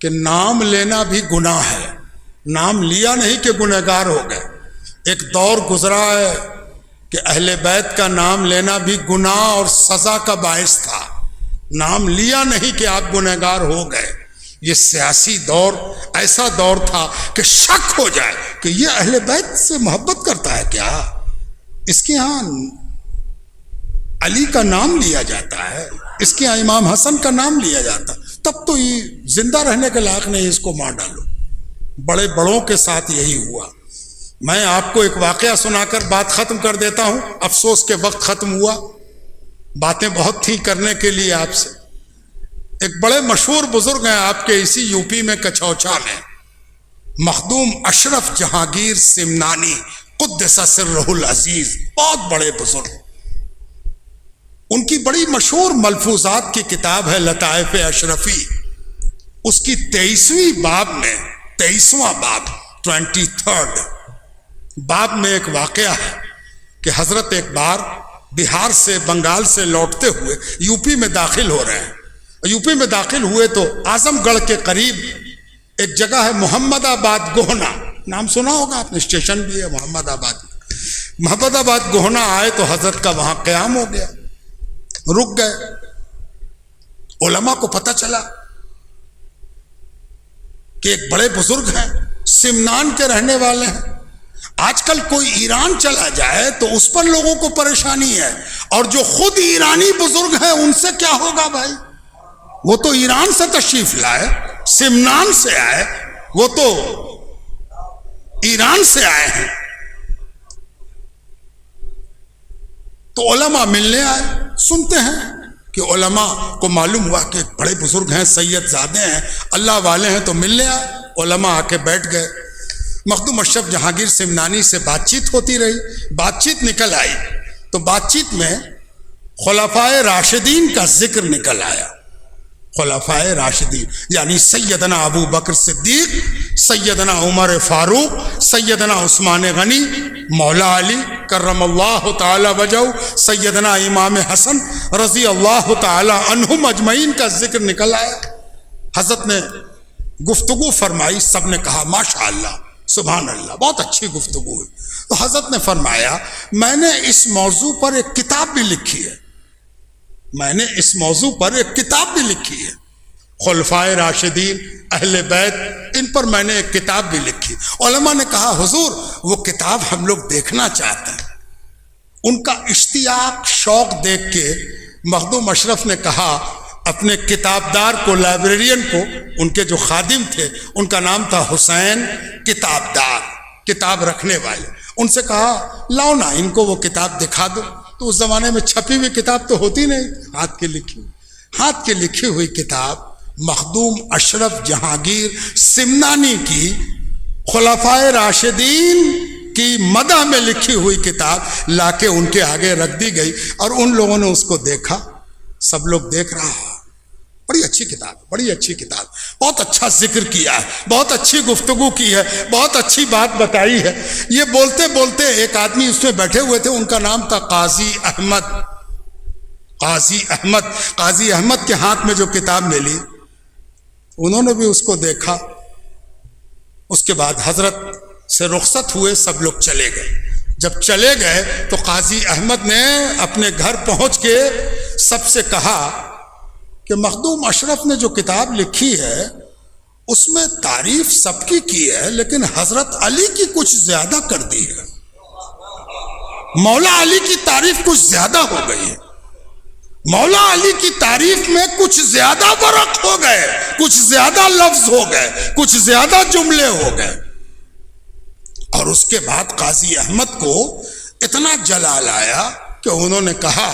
Speaker 1: کہ نام لینا بھی گناہ ہے. نام لیا نہیں کہ گنہگار ہو گئے. ایک دور گزرا ہے کہ اہل بیت کا نام لینا بھی گناہ اور سزا کا باعث تھا. نام لیا نہیں کہ آپ گنہگار ہو گئے. یہ سیاسی دور ایسا دور تھا کہ شک ہو جائے کہ یہ اہل بیت سے محبت کرتا ہے کیا، اس کے ہاں علی کا نام لیا جاتا ہے، اس کے ہاں امام حسن کا نام لیا جاتا، تب تو یہ زندہ رہنے کے لائق نہیں، اس کو مار ڈالو. بڑے بڑوں کے ساتھ یہی ہوا. میں آپ کو ایک واقعہ سنا کر بات ختم کر دیتا ہوں. افسوس کے وقت ختم ہوا، باتیں بہت تھیں کرنے کے لیے آپ سے. ایک بڑے مشہور بزرگ ہیں آپ کے اسی یو پی میں کچھوچا میں، مخدوم اشرف جہانگیر سمنانی قدس سرہ العزیز، بہت بڑے بزرگ. ان کی بڑی مشہور ملفوظات کی کتاب ہے لطائف اشرفی. اس کی 23ویں باب میں 23واں باب 23rd باب میں ایک واقعہ ہے کہ حضرت ایک بار بہار سے بنگال سے لوٹتے ہوئے یو پی میں داخل ہو رہے ہیں. یو پی میں داخل ہوئے تو اعظم گڑھ کے قریب ایک جگہ ہے محمد آباد گوہنا، نام سنا ہوگا آپ نے، اسٹیشن بھی ہے محمد آباد. محمد آباد گوہنا آئے تو حضرت کا وہاں قیام ہو گیا، رک گئے. علماء کو پتہ چلا کہ ایک بڑے بزرگ ہیں، سمنان کے رہنے والے ہیں. آج کل کوئی ایران چلا جائے تو اس پر لوگوں کو پریشانی ہے، اور جو خود ایرانی بزرگ ہیں ان سے کیا ہوگا بھائی؟ وہ تو ایران سے تشریف لائے، سمنان سے آئے، وہ تو ایران سے آئے ہیں. تو علماء ملنے آئے. سنتے ہیں کہ علماء کو معلوم ہوا کہ بڑے بزرگ ہیں، سید زادے ہیں، اللہ والے ہیں، تو ملنے آئے. علماء آ کے بیٹھ گئے. مخدوم اشرف جہانگیر سمنانی سے بات چیت ہوتی رہی. بات چیت نکل آئی تو بات چیت میں خلفائے راشدین کا ذکر نکل آیا. خلفائے راشدین یعنی سیدنا ابو بکر صدیق، سیدنا عمر فاروق، سیدنا عثمان غنی، مولا علی کرم اللہ تعالی وجہہ، سیدنا امام حسن رضی اللہ تعالی عنہم اجمعین کا ذکر نکل آیا. حضرت نے گفتگو فرمائی، سب نے کہا ماشاءاللہ سبحان اللہ، بہت اچھی گفتگو ہوئی. تو حضرت نے فرمایا میں نے اس موضوع پر ایک کتاب بھی لکھی ہے، میں نے اس موضوع پر ایک کتاب بھی لکھی ہے، خلفائے راشدین، اہل بیت، ان پر میں نے ایک کتاب بھی لکھی. علماء نے کہا حضور وہ کتاب ہم لوگ دیکھنا چاہتے ہیں. ان کا اشتیاق، شوق دیکھ کے مخدوم اشرف نے کہا اپنے کتابدار کو، لائبریرین کو، ان کے جو خادم تھے ان کا نام تھا حسین کتابدار، کتاب رکھنے والے، ان سے کہا لاؤ نا ان کو وہ کتاب دکھا دو. تو اس زمانے میں چھپی ہوئی کتاب تو ہوتی نہیں، ہاتھ کی لکھی ہوئی کتاب مخدوم اشرف جہانگیر سمنانی کی خلفائے راشدین کی مدح میں لکھی ہوئی کتاب لا کے ان کے آگے رکھ دی گئی. اور ان لوگوں نے اس کو دیکھا، سب لوگ دیکھ رہا. بڑی اچھی کتاب، بڑی اچھی کتاب، بہت اچھا ذکر کیا ہے، بہت اچھی گفتگو کی ہے، بہت اچھی بات بتائی ہے۔ یہ بولتے بولتے ایک آدمی اس میں بیٹھے ہوئے تھے، ان کا نام تھا قاضی احمد۔ قاضی احمد کے ہاتھ میں جو کتاب ملی، انہوں نے بھی اس کو دیکھا۔ اس کے بعد حضرت سے رخصت ہوئے، سب لوگ چلے گئے۔ جب چلے گئے تو قاضی احمد نے اپنے گھر پہنچ کے سب سے کہا کہ مخدوم اشرف نے جو کتاب لکھی ہے اس میں تعریف سب کی ہے، لیکن حضرت علی کی کچھ زیادہ کر دی ہے۔ مولا علی کی تعریف کچھ زیادہ ہو گئی ہے، مولا علی کی تعریف میں کچھ زیادہ ورق ہو گئے، کچھ زیادہ لفظ ہو گئے، کچھ زیادہ جملے ہو گئے۔ اور اس کے بعد قاضی احمد کو اتنا جلال آیا کہ انہوں نے کہا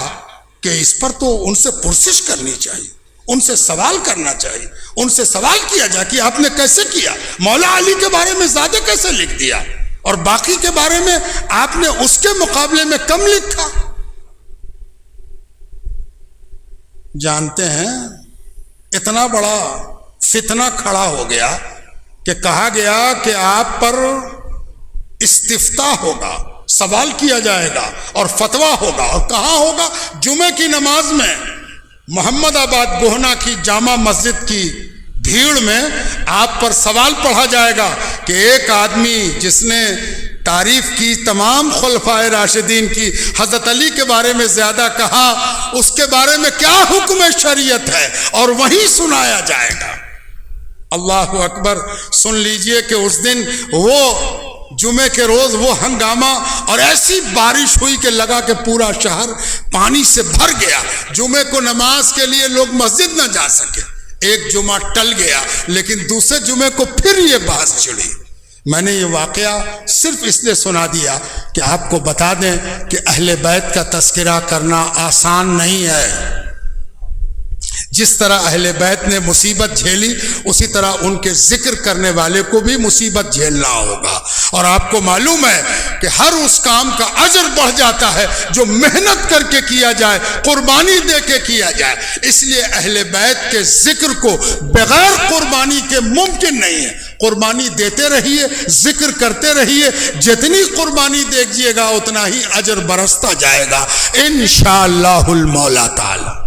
Speaker 1: کہ اس پر تو ان سے پرسش کرنی چاہیے، ان سے سوال کرنا چاہیے، ان سے سوال کیا جائے کہ آپ نے کیسے کیا، مولا علی کے بارے میں زیادہ کیسے لکھ دیا اور باقی کے بارے میں آپ نے اس کے مقابلے میں کم لکھا۔ جانتے ہیں اتنا بڑا فتنہ کھڑا ہو گیا کہ کہا گیا کہ آپ پر استفتاء ہوگا، سوال کیا جائے گا اور فتویٰ ہوگا، اور کہاں ہوگا؟ جمعے کی نماز میں محمد آباد گوہنا کی جامع مسجد کی بھیڑ میں آپ پر سوال پڑھا جائے گا کہ ایک آدمی جس نے تعریف کی تمام خلفائے راشدین کی، حضرت علی کے بارے میں زیادہ کہا، اس کے بارے میں کیا حکم شریعت ہے، اور وہی سنایا جائے گا۔ اللہ اکبر۔ سن لیجئے کہ اس دن وہ جمعے کے روز وہ ہنگامہ اور ایسی بارش ہوئی کہ لگا کہ پورا شہر پانی سے بھر گیا، جمعے کو نماز کے لیے لوگ مسجد نہ جا سکے۔ ایک جمعہ ٹل گیا، لیکن دوسرے جمعے کو پھر یہ بحث چھڑی۔ میں نے یہ واقعہ صرف اس لیے سنا دیا کہ آپ کو بتا دیں کہ اہل بیت کا تذکرہ کرنا آسان نہیں ہے۔ جس طرح اہل بیت نے مصیبت جھیلی، اسی طرح ان کے ذکر کرنے والے کو بھی مصیبت جھیلنا ہوگا۔ اور آپ کو معلوم ہے کہ ہر اس کام کا اجر بڑھ جاتا ہے جو محنت کر کے کیا جائے، قربانی دے کے کیا جائے۔ اس لیے اہل بیت کے ذکر کو بغیر قربانی کے ممکن نہیں ہے۔ قربانی دیتے رہیے، ذکر کرتے رہیے، جتنی قربانی دیجیے گا اتنا ہی اجر برستا جائے گا انشاءاللہ المولا تعالی۔